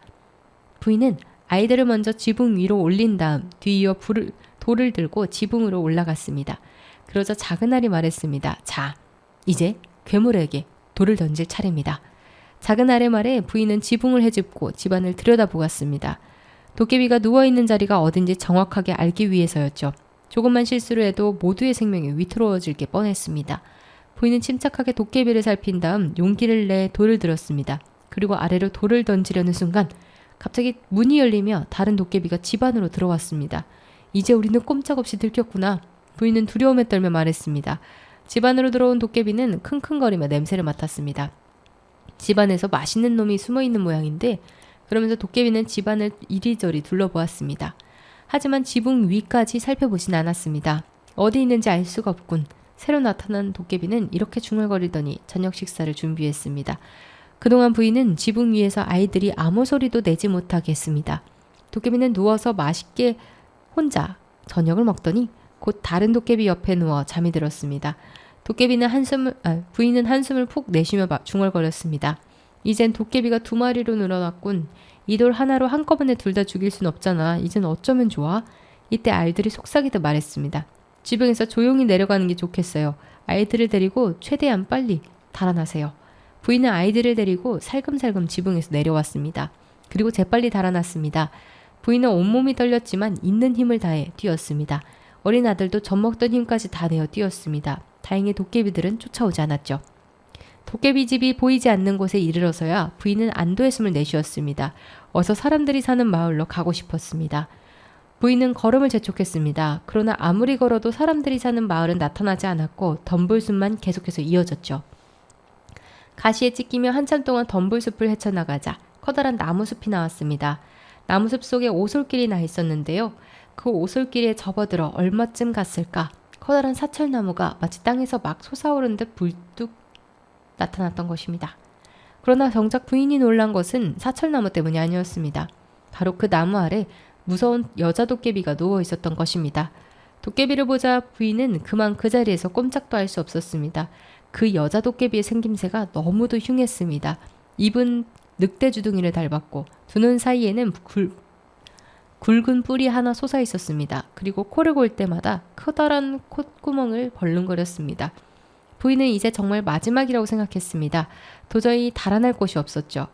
부인은 아이들을 먼저 지붕 위로 올린 다음 뒤이어 돌을 들고 지붕으로 올라갔습니다. 그러자 작은 알이 말했습니다. 자, 이제 괴물에게 돌을 던질 차례입니다. 작은 알의 말에 부인은 지붕을 헤집고 집안을 들여다보았습니다. 도깨비가 누워있는 자리가 어딘지 정확하게 알기 위해서였죠. 조금만 실수를 해도 모두의 생명이 위태로워질 게 뻔했습니다. 부인은 침착하게 도깨비를 살핀 다음 용기를 내 돌을 들었습니다. 그리고 아래로 돌을 던지려는 순간 갑자기 문이 열리며 다른 도깨비가 집 안으로 들어왔습니다. 이제 우리는 꼼짝없이 들켰구나. 부인은 두려움에 떨며 말했습니다. 집 안으로 들어온 도깨비는 킁킁거리며 냄새를 맡았습니다. 집안에서 맛있는 놈이 숨어있는 모양인데 그러면서 도깨비는 집안을 이리저리 둘러보았습니다. 하지만 지붕 위까지 살펴보진 않았습니다. 어디 있는지 알 수가 없군. 새로 나타난 도깨비는 이렇게 중얼거리더니 저녁 식사를 준비했습니다. 그동안 부인은 지붕 위에서 아이들이 아무 소리도 내지 못하게 했습니다. 도깨비는 누워서 맛있게 혼자 저녁을 먹더니 곧 다른 도깨비 옆에 누워 잠이 들었습니다. 부인은 한숨을 푹 내쉬며 중얼거렸습니다. 이젠 도깨비가 2마리로 늘어났군. 이 돌 하나로 한꺼번에 둘 다 죽일 순 없잖아. 이젠 어쩌면 좋아? 이때 알들이 속삭이듯 말했습니다. 지붕에서 조용히 내려가는 게 좋겠어요. 아이들을 데리고 최대한 빨리 달아나세요. 부인은 아이들을 데리고 살금살금 지붕에서 내려왔습니다. 그리고 재빨리 달아났습니다. 부인은 온몸이 떨렸지만 있는 힘을 다해 뛰었습니다. 어린 아들도 젖먹던 힘까지 다 내어 뛰었습니다. 다행히 도깨비들은 쫓아오지 않았죠. 도깨비 집이 보이지 않는 곳에 이르러서야 부인은 안도의 숨을 내쉬었습니다. 어서 사람들이 사는 마을로 가고 싶었습니다. 부인은 걸음을 재촉했습니다. 그러나 아무리 걸어도 사람들이 사는 마을은 나타나지 않았고 덤불숲만 계속해서 이어졌죠. 가시에 찢기며 한참 동안 덤불숲을 헤쳐나가자 커다란 나무숲이 나왔습니다. 나무숲 속에 오솔길이 나 있었는데요. 그 오솔길에 접어들어 얼마쯤 갔을까? 커다란 사철나무가 마치 땅에서 막 솟아오른 듯 불뚝 나타났던 것입니다. 그러나 정작 부인이 놀란 것은 사철나무 때문이 아니었습니다. 바로 그 나무 아래 무서운 여자 도깨비가 누워 있었던 것입니다. 도깨비를 보자 부인은 그만 그 자리에서 꼼짝도 할 수 없었습니다. 그 여자 도깨비의 생김새가 너무도 흉했습니다. 입은 늑대 주둥이를 닮았고 두 눈 사이에는 굵은 뿔이 하나 솟아 있었습니다. 그리고 코를 골 때마다 커다란 콧구멍을 벌렁거렸습니다. 부인은 이제 정말 마지막이라고 생각했습니다. 도저히 달아날 곳이 없었죠.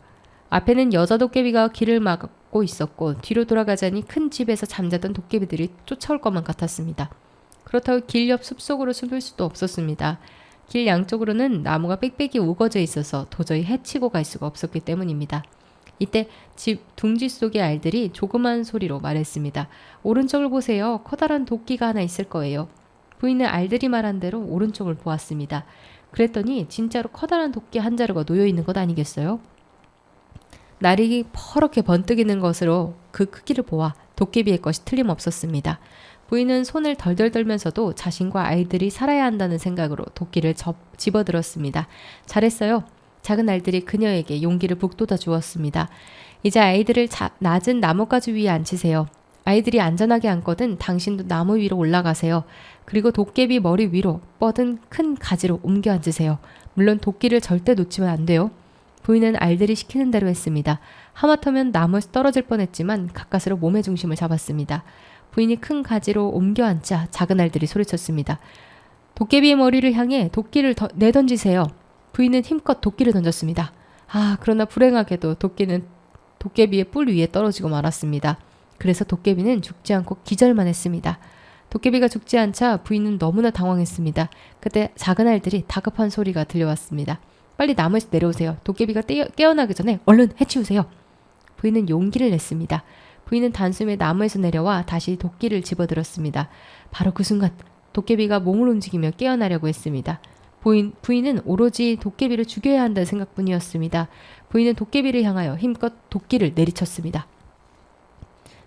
앞에는 여자 도깨비가 길을 막고 있었고 뒤로 돌아가자니 큰 집에서 잠자던 도깨비들이 쫓아올 것만 같았습니다. 그렇다고 길 옆 숲속으로 숨을 수도 없었습니다. 길 양쪽으로는 나무가 빽빽이 우거져 있어서 도저히 헤치고 갈 수가 없었기 때문입니다. 이때 집 둥지 속의 알들이 조그만 소리로 말했습니다. 오른쪽을 보세요. 커다란 도끼가 하나 있을 거예요. 부인은 알들이 말한 대로 오른쪽을 보았습니다. 그랬더니 진짜로 커다란 도끼 한 자루가 놓여 있는 것 아니겠어요? 날이 퍼렇게 번뜩이는 것으로 그 크기를 보아 도깨비의 것이 틀림없었습니다. 부인은 손을 덜덜 떨면서도 자신과 아이들이 살아야 한다는 생각으로 도끼를 집어들었습니다. 잘했어요. 작은 알들이 그녀에게 용기를 북돋아 주었습니다. 이제 아이들을 낮은 나뭇가지 위에 앉히세요. 아이들이 안전하게 앉거든 당신도 나무 위로 올라가세요. 그리고 도깨비 머리 위로 뻗은 큰 가지로 옮겨 앉으세요. 물론 도끼를 절대 놓치면 안 돼요. 부인은 알들이 시키는 대로 했습니다. 하마터면 나무에서 떨어질 뻔했지만 가까스로 몸의 중심을 잡았습니다. 부인이 큰 가지로 옮겨 앉자 작은 알들이 소리쳤습니다. 도깨비의 머리를 향해 도끼를 내던지세요. 부인은 힘껏 도끼를 던졌습니다. 그러나 불행하게도 도끼는 도깨비의 뿔 위에 떨어지고 말았습니다. 그래서 도깨비는 죽지 않고 기절만 했습니다. 도깨비가 죽지 않자 부인은 너무나 당황했습니다. 그때 작은 알들이 다급한 소리가 들려왔습니다. 빨리 나무에서 내려오세요. 도깨비가 깨어나기 전에 얼른 해치우세요. 부인은 용기를 냈습니다. 부인은 단숨에 나무에서 내려와 다시 도끼를 집어들었습니다. 바로 그 순간 도깨비가 몸을 움직이며 깨어나려고 했습니다. 부인은 오로지 도깨비를 죽여야 한다는 생각뿐이었습니다. 부인은 도깨비를 향하여 힘껏 도끼를 내리쳤습니다.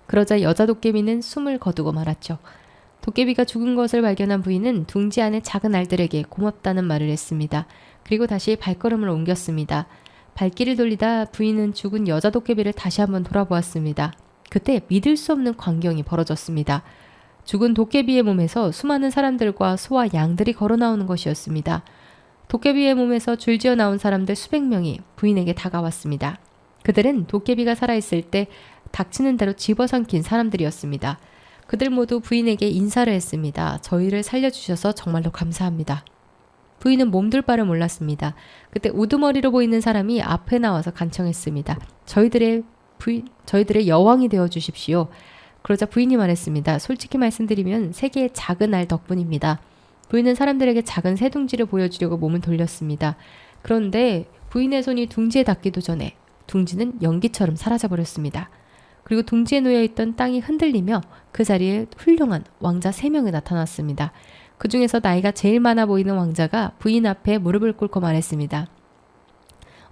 그러자 여자 도깨비는 숨을 거두고 말았죠. 도깨비가 죽은 것을 발견한 부인은 둥지 안의 작은 알들에게 고맙다는 말을 했습니다. 그리고 다시 발걸음을 옮겼습니다. 발길을 돌리다 부인은 죽은 여자 도깨비를 다시 한번 돌아보았습니다. 그때 믿을 수 없는 광경이 벌어졌습니다. 죽은 도깨비의 몸에서 수많은 사람들과 소와 양들이 걸어 나오는 것이었습니다. 도깨비의 몸에서 줄지어 나온 사람들 수백 명이 부인에게 다가왔습니다. 그들은 도깨비가 살아있을 때 닥치는 대로 집어삼킨 사람들이었습니다. 그들 모두 부인에게 인사를 했습니다. 저희를 살려주셔서 정말로 감사합니다. 부인은 몸둘 바를 몰랐습니다. 그때 우두머리로 보이는 사람이 앞에 나와서 간청했습니다. 저희들의 여왕이 되어 주십시오. 그러자 부인이 말했습니다. 솔직히 말씀드리면 세계의 작은 알 덕분입니다. 부인은 사람들에게 작은 새 둥지를 보여주려고 몸을 돌렸습니다. 그런데 부인의 손이 둥지에 닿기도 전에 둥지는 연기처럼 사라져버렸습니다. 그리고 둥지에 놓여있던 땅이 흔들리며 그 자리에 훌륭한 왕자 3명이 나타났습니다. 그 중에서 나이가 제일 많아 보이는 왕자가 부인 앞에 무릎을 꿇고 말했습니다.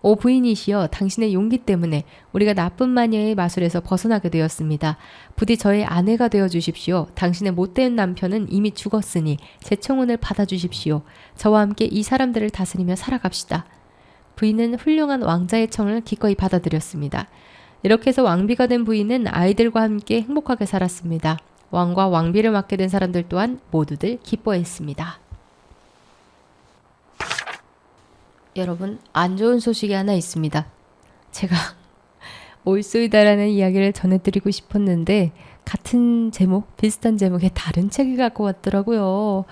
오 부인이시여, 당신의 용기 때문에 우리가 나쁜 마녀의 마술에서 벗어나게 되었습니다. 부디 저의 아내가 되어 주십시오. 당신의 못된 남편은 이미 죽었으니 제 청혼을 받아주십시오. 저와 함께 이 사람들을 다스리며 살아갑시다. 부인은 훌륭한 왕자의 청을 기꺼이 받아들였습니다. 이렇게 해서 왕비가 된 부인은 아이들과 함께 행복하게 살았습니다. 왕과 왕비를 맡게 된 사람들 또한 모두들 기뻐했습니다. 여러분, 안 좋은 소식이 하나 있습니다. 제가 올소이다라는 이야기를 전해드리고 싶었는데 같은 제목, 비슷한 제목의 다른 책을 갖고 왔더라고요.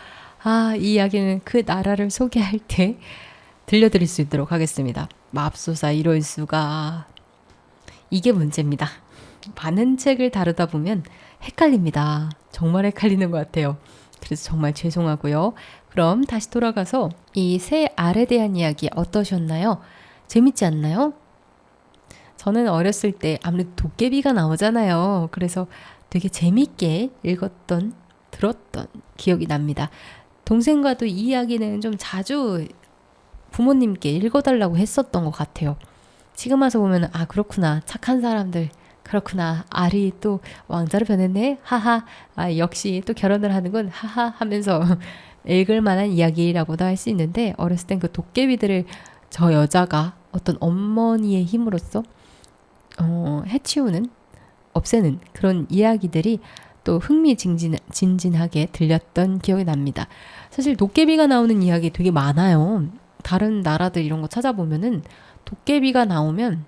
이 이야기는 그 나라를 소개할 때 들려드릴 수 있도록 하겠습니다. 맙소사 이럴 수가. 이게 문제입니다. 많은 책을 다루다 보면 헷갈립니다. 정말 헷갈리는 것 같아요. 그래서 정말 죄송하고요. 그럼 다시 돌아가서 이 새 알에 대한 이야기 어떠셨나요? 재밌지 않나요? 저는 어렸을 때 아무래도 도깨비가 나오잖아요. 그래서 되게 재밌게 읽었던, 들었던 기억이 납니다. 동생과도 이 이야기는 좀 자주 부모님께 읽어달라고 했었던 것 같아요. 지금 와서 보면 그렇구나. 착한 사람들. 그렇구나. 알이 또 왕자로 변했네. 하하. 역시 또 결혼을 하는군. 하하 하면서 읽을 만한 이야기라고도 할 수 있는데 어렸을 땐 그 도깨비들을 저 여자가 어떤 어머니의 힘으로써 해치우는, 없애는 그런 이야기들이 또 흥미진진하게 들렸던 기억이 납니다. 사실 도깨비가 나오는 이야기 되게 많아요. 다른 나라들 이런 거 찾아보면은 도깨비가 나오면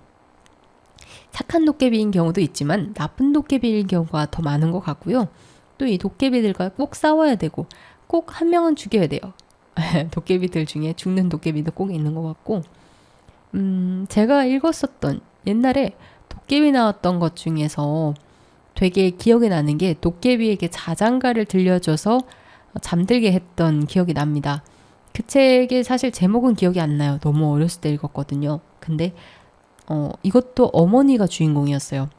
착한 도깨비인 경우도 있지만 나쁜 도깨비인 경우가 더 많은 것 같고요. 또 이 도깨비들과 꼭 싸워야 되고 꼭 한 명은 죽여야 돼요. 도깨비들 중에 죽는 도깨비도 꼭 있는 것 같고 제가 읽었었던 옛날에 도깨비 나왔던 것 중에서 되게 기억에 나는 게 도깨비에게 자장가를 들려줘서 잠들게 했던 기억이 납니다. 그 책의 사실 제목은 기억이 안 나요. 너무 어렸을 때 읽었거든요. 근데 이것도 어머니가 주인공이었어요.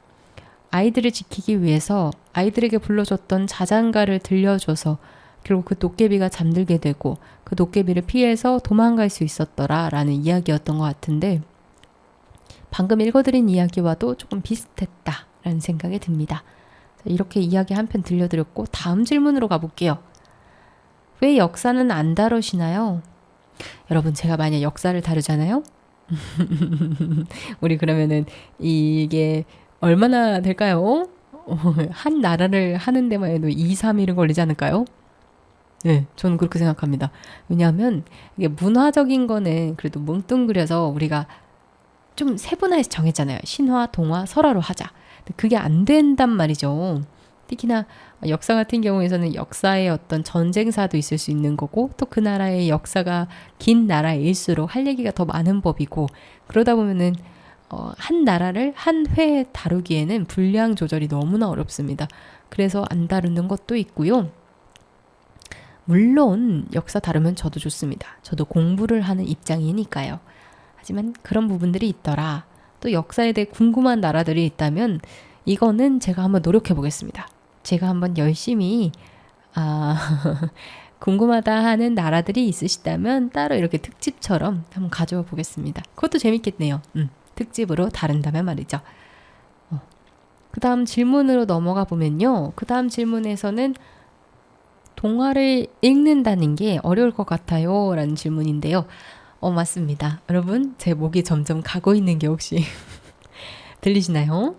아이들을 지키기 위해서 아이들에게 불러줬던 자장가를 들려줘서 결국 그 도깨비가 잠들게 되고 그 도깨비를 피해서 도망갈 수 있었더라 라는 이야기였던 것 같은데 방금 읽어드린 이야기와도 조금 비슷했다 라는 생각이 듭니다. 이렇게 이야기 한 편 들려드렸고 다음 질문으로 가볼게요. 왜 역사는 안 다루시나요? 여러분 제가 만약 역사를 다루잖아요? 우리 그러면은 이게 얼마나 될까요? 한 나라를 하는 데만 해도 2, 3일은 걸리지 않을까요? 네, 저는 그렇게 생각합니다. 왜냐하면 이게 문화적인 거는 그래도 뭉뚱그려서 우리가 좀 세분화해서 정했잖아요. 신화, 동화, 설화로 하자. 근데 그게 안 된단 말이죠. 특히나 역사 같은 경우에서는 역사의 어떤 전쟁사도 있을 수 있는 거고 또 그 나라의 역사가 긴 나라일수록 할 얘기가 더 많은 법이고 그러다 보면은 한 나라를 한 회에 다루기에는 분량 조절이 너무나 어렵습니다. 그래서 안 다루는 것도 있고요. 물론 역사 다루면 저도 좋습니다. 저도 공부를 하는 입장이니까요. 하지만 그런 부분들이 있더라. 또 역사에 대해 궁금한 나라들이 있다면 이거는 제가 한번 노력해 보겠습니다. 제가 한번 열심히 궁금하다 하는 나라들이 있으시다면 따로 이렇게 특집처럼 한번 가져와 보겠습니다. 그것도 재밌겠네요. 특집으로 다룬다면 말이죠. 그 다음 질문으로 넘어가 보면요. 그 다음 질문에서는 동화를 읽는다는 게 어려울 것 같아요 라는 질문인데요. 맞습니다. 여러분 제 목이 점점 가고 있는 게 혹시 들리시나요?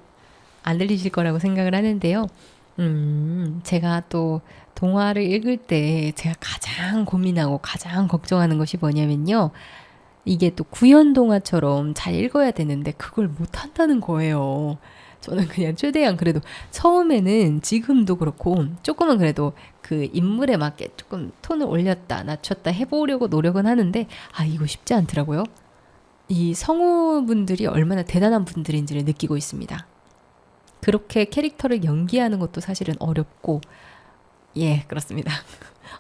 안 들리실 거라고 생각을 하는데요. 제가 또 동화를 읽을 때 제가 가장 고민하고 가장 걱정하는 것이 뭐냐면요. 이게 또 구연 동화처럼 잘 읽어야 되는데 그걸 못 한다는 거예요. 저는 그냥 최대한 그래도 처음에는 지금도 그렇고 조금은 그래도 그 인물에 맞게 조금 톤을 올렸다 낮췄다 해보려고 노력은 하는데 이거 쉽지 않더라고요. 이 성우분들이 얼마나 대단한 분들인지를 느끼고 있습니다. 그렇게 캐릭터를 연기하는 것도 사실은 어렵고 예 그렇습니다.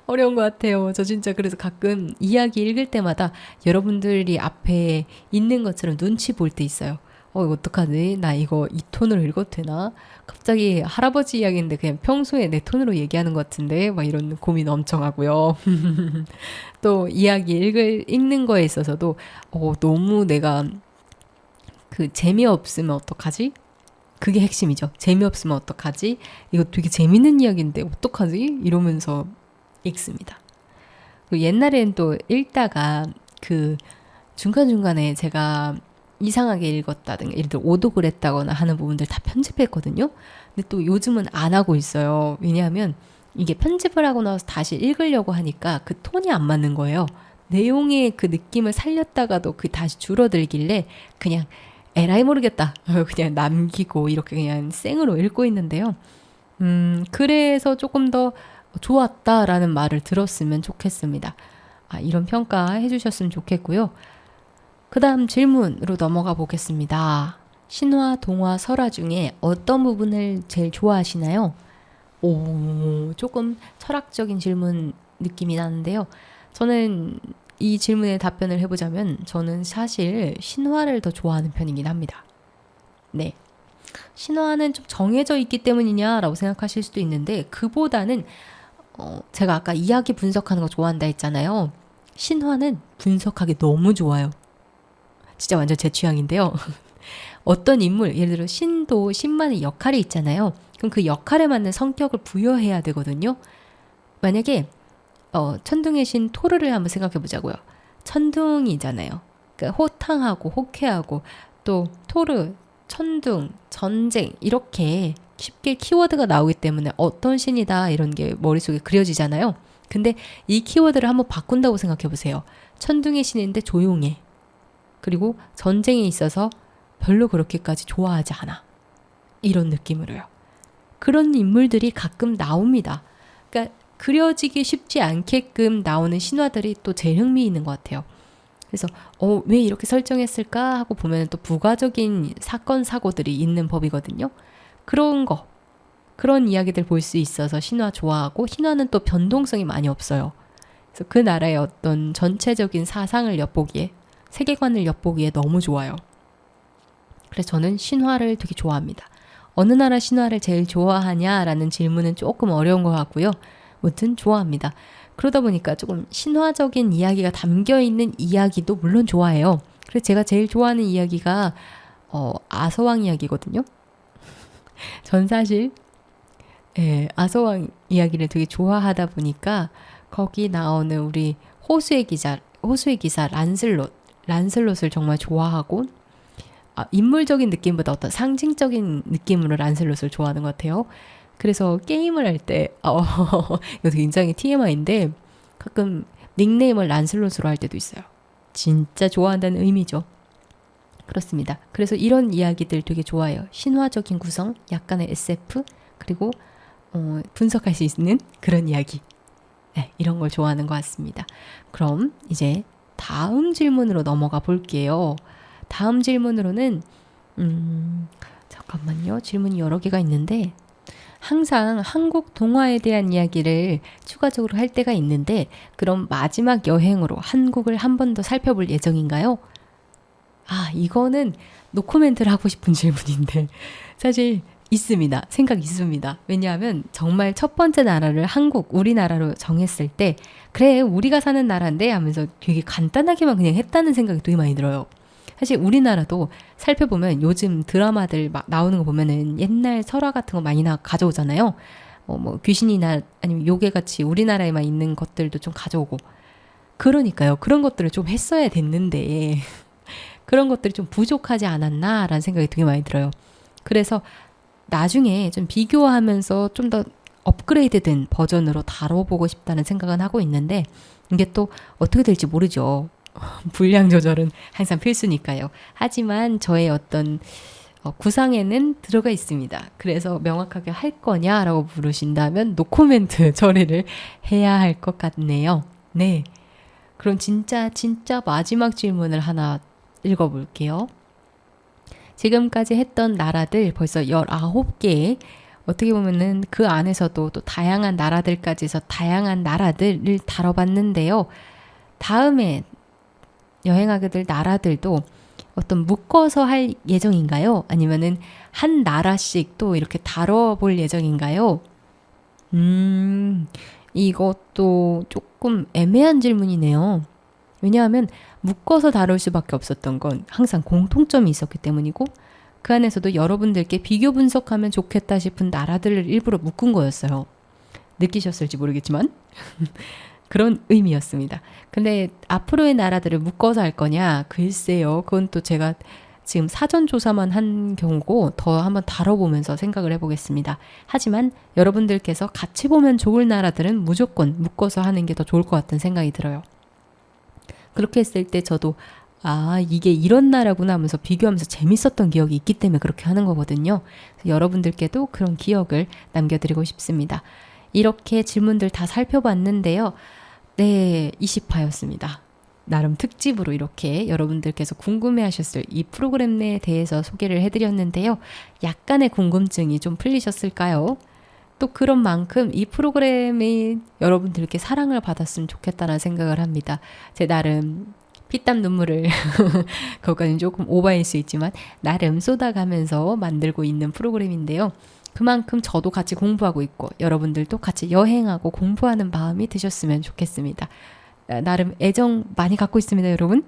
어려운 것 같아요. 저 진짜 그래서 가끔 이야기 읽을 때마다 여러분들이 앞에 있는 것처럼 눈치 볼 때 있어요. 이거 어떡하지? 나 이거 이 톤으로 읽어도 되나? 갑자기 할아버지 이야기인데 그냥 평소에 내 톤으로 얘기하는 것 같은데 막 이런 고민 엄청 하고요. 또 이야기 읽는 거에 있어서도 너무 내가 그 재미없으면 어떡하지? 그게 핵심이죠. 재미없으면 어떡하지? 이거 되게 재밌는 이야기인데 어떡하지? 이러면서 읽습니다. 옛날엔 또 읽다가 그 중간중간에 제가 이상하게 읽었다든가 예를 들어 오독을 했다거나 하는 부분들 다 편집했거든요. 근데 또 요즘은 안 하고 있어요. 왜냐하면 이게 편집을 하고 나서 다시 읽으려고 하니까 그 톤이 안 맞는 거예요. 내용의 그 느낌을 살렸다가도 그 다시 줄어들길래 그냥 에라이 모르겠다. 그냥 남기고 이렇게 그냥 생으로 읽고 있는데요. 그래서 조금 더 좋았다라는 말을 들었으면 좋겠습니다. 이런 평가 해주셨으면 좋겠고요. 그 다음 질문으로 넘어가 보겠습니다. 신화, 동화, 설화 중에 어떤 부분을 제일 좋아하시나요? 조금 철학적인 질문 느낌이 나는데요. 저는 이 질문에 답변을 해보자면 저는 사실 신화를 더 좋아하는 편이긴 합니다. 네. 신화는 좀 정해져 있기 때문이냐라고 생각하실 수도 있는데 그보다는 제가 아까 이야기 분석하는 거 좋아한다 했잖아요. 신화는 분석하기 너무 좋아요. 진짜 완전 제 취향인데요. 어떤 인물, 예를 들어 신만의 역할이 있잖아요. 그럼 그 역할에 맞는 성격을 부여해야 되거든요. 만약에 천둥의 신 토르를 한번 생각해 보자고요. 천둥이잖아요. 그러니까 호탕하고 호쾌하고 또 토르, 천둥, 전쟁 이렇게 쉽게 키워드가 나오기 때문에 어떤 신이다 이런 게 머릿속에 그려지잖아요. 근데 이 키워드를 한번 바꾼다고 생각해 보세요. 천둥의 신인데 조용해. 그리고 전쟁에 있어서 별로 그렇게까지 좋아하지 않아. 이런 느낌으로요. 그런 인물들이 가끔 나옵니다. 그러니까 그려지기 쉽지 않게끔 나오는 신화들이 또 제일 흥미있는 것 같아요. 그래서 왜 이렇게 설정했을까 하고 보면 또 부가적인 사건 사고들이 있는 법이거든요. 그런 이야기들 볼 수 있어서 신화 좋아하고 신화는 또 변동성이 많이 없어요. 그래서 그 나라의 어떤 전체적인 사상을 엿보기에 세계관을 엿보기에 너무 좋아요. 그래서 저는 신화를 되게 좋아합니다. 어느 나라 신화를 제일 좋아하냐라는 질문은 조금 어려운 것 같고요. 아무튼 좋아합니다. 그러다 보니까 조금 신화적인 이야기가 담겨있는 이야기도 물론 좋아해요. 그래서 제가 제일 좋아하는 이야기가 아서왕 이야기거든요. 전 사실 아서왕 이야기를 되게 좋아하다 보니까 거기 나오는 우리 호수의 기사 란슬롯을 정말 좋아하고 인물적인 느낌보다 어떤 상징적인 느낌으로 란슬롯을 좋아하는 것 같아요. 그래서 게임을 할 때 이거 굉장히 TMI인데 가끔 닉네임을 란슬롯으로 할 때도 있어요. 진짜 좋아한다는 의미죠. 그렇습니다. 그래서 이런 이야기들 되게 좋아해요. 신화적인 구성, 약간의 SF, 그리고 분석할 수 있는 그런 이야기. 네, 이런 걸 좋아하는 것 같습니다. 그럼 이제 다음 질문으로 넘어가 볼게요. 다음 질문으로는 잠깐만요. 질문이 여러 개가 있는데 항상 한국 동화에 대한 이야기를 추가적으로 할 때가 있는데 그럼 마지막 여행으로 한국을 한 번 더 살펴볼 예정인가요? 이거는 노코멘트를 하고 싶은 질문인데 사실 있습니다. 생각 있습니다. 왜냐하면 정말 첫 번째 나라를 우리나라로 정했을 때 그래 우리가 사는 나라인데 하면서 되게 간단하게만 그냥 했다는 생각이 되게 많이 들어요. 사실 우리나라도 살펴보면 요즘 드라마들 막 나오는 거 보면은 옛날 설화 같은 거 많이 가져오잖아요. 뭐 귀신이나 아니면 요괴같이 우리나라에만 있는 것들도 좀 가져오고 그러니까요. 그런 것들을 좀 했어야 됐는데 그런 것들이 좀 부족하지 않았나라는 생각이 되게 많이 들어요. 그래서 나중에 좀 비교하면서 좀 더 업그레이드된 버전으로 다뤄보고 싶다는 생각은 하고 있는데 이게 또 어떻게 될지 모르죠. 분량 조절은 항상 필수니까요. 하지만 저의 어떤 구상에는 들어가 있습니다. 그래서 명확하게 할 거냐라고 물으신다면 노코멘트 처리를 해야 할 것 같네요. 네. 그럼 진짜 마지막 질문을 하나 읽어볼게요. 지금까지 했던 나라들 벌써 19개 어떻게 보면은 그 안에서도 또 다양한 나라들까지 해서 다양한 나라들을 다뤄봤는데요. 다음에 여행하게 될 나라들도 어떤 묶어서 할 예정인가요? 아니면은 한 나라씩 또 이렇게 다뤄볼 예정인가요? 이것도 조금 애매한 질문이네요. 왜냐하면 묶어서 다룰 수밖에 없었던 건 항상 공통점이 있었기 때문이고 그 안에서도 여러분들께 비교 분석하면 좋겠다 싶은 나라들을 일부러 묶은 거였어요. 느끼셨을지 모르겠지만 그런 의미였습니다. 근데 앞으로의 나라들을 묶어서 할 거냐? 글쎄요. 그건 또 제가 지금 사전 조사만 한 경우고 더 한번 다뤄보면서 생각을 해보겠습니다. 하지만 여러분들께서 같이 보면 좋을 나라들은 무조건 묶어서 하는 게 더 좋을 것 같은 생각이 들어요. 그렇게 했을 때 저도 이게 이런 나라구나 하면서 비교하면서 재밌었던 기억이 있기 때문에 그렇게 하는 거거든요. 여러분들께도 그런 기억을 남겨드리고 싶습니다. 이렇게 질문들 다 살펴봤는데요. 네, 20화였습니다. 나름 특집으로 이렇게 여러분들께서 궁금해하셨을 이 프로그램에 대해서 소개를 해드렸는데요. 약간의 궁금증이 좀 풀리셨을까요? 또 그런 만큼 이 프로그램이 여러분들께 사랑을 받았으면 좋겠다는 생각을 합니다. 제 나름 피땀 눈물을 그것까지는 조금 오버일 수 있지만 나름 쏟아가면서 만들고 있는 프로그램인데요. 그만큼 저도 같이 공부하고 있고 여러분들도 같이 여행하고 공부하는 마음이 드셨으면 좋겠습니다. 나름 애정 많이 갖고 있습니다, 여러분.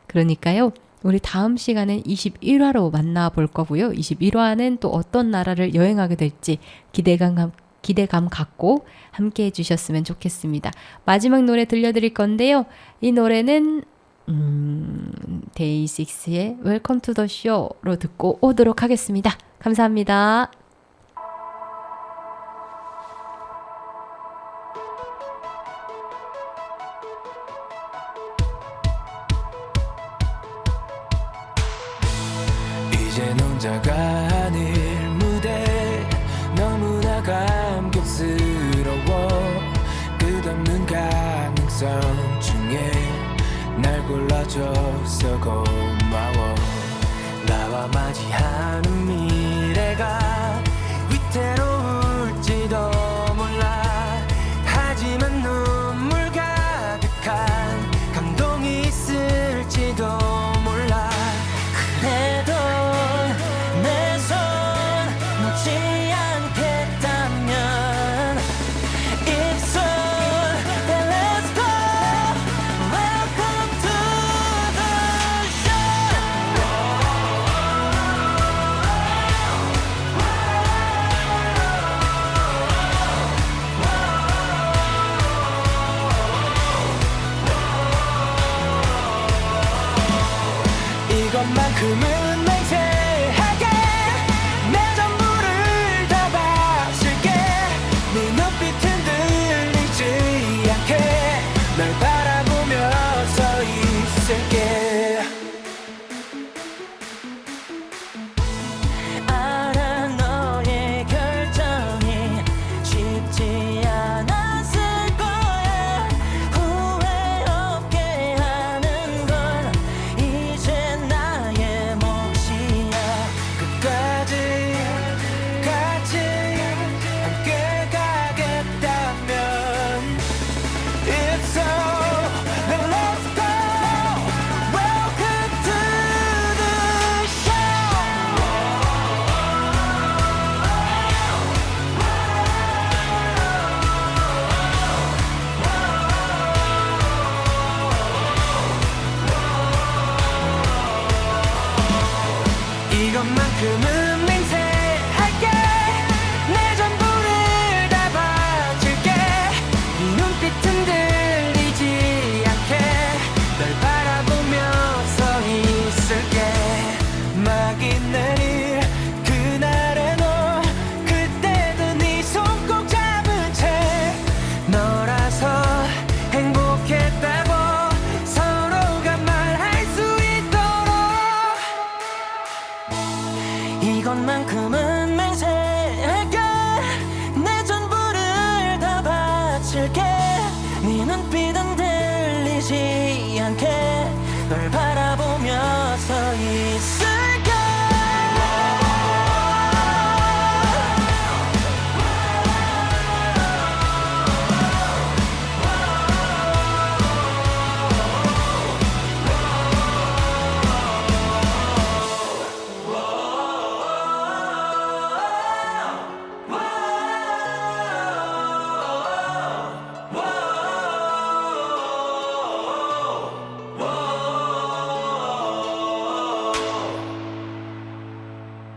그러니까요. 우리 다음 시간엔 21화로 만나볼 거고요. 21화는 또 어떤 나라를 여행하게 될지 기대감 갖고 함께 해주셨으면 좋겠습니다. 마지막 노래 들려드릴 건데요. 이 노래는 데이식스의 Welcome to the Show로 듣고 오도록 하겠습니다. 감사합니다. 이젠 혼자가 아닐 무대 너무나 감격스러워 끝없는 가능성 중에 날 골라줘서 고마워 나와 맞이하는 미래가 위태로울지도 몰라 하지만 눈물 가득한 감동이 있을지도 몰라 그래도 이것만큼은 맹세할게 내 전부를 다 바칠게 네 눈빛 흔들리지 않게 널 바라보며 서 있을게 알아 너의 결정이 쉽지 않았을 거야 후회 없게 하는 건 이제 나의 몫이야 끝까지 같이 함께 가겠다면 It's so then let's go Welcome to the show 이것만큼은 맹세할게 내 전부를 다 바칠게 네 눈빛 흔들리지 않게 널 바라보며 서 있을게 막이 내릴 그날의 너 그때도 네 손 꼭 잡은 채 너라서 행복했다고 서로가 말할 수 있도록 이것만큼은 맹세할게 내 전부를 다 바칠게 네 눈빛 흔들리지 않게 널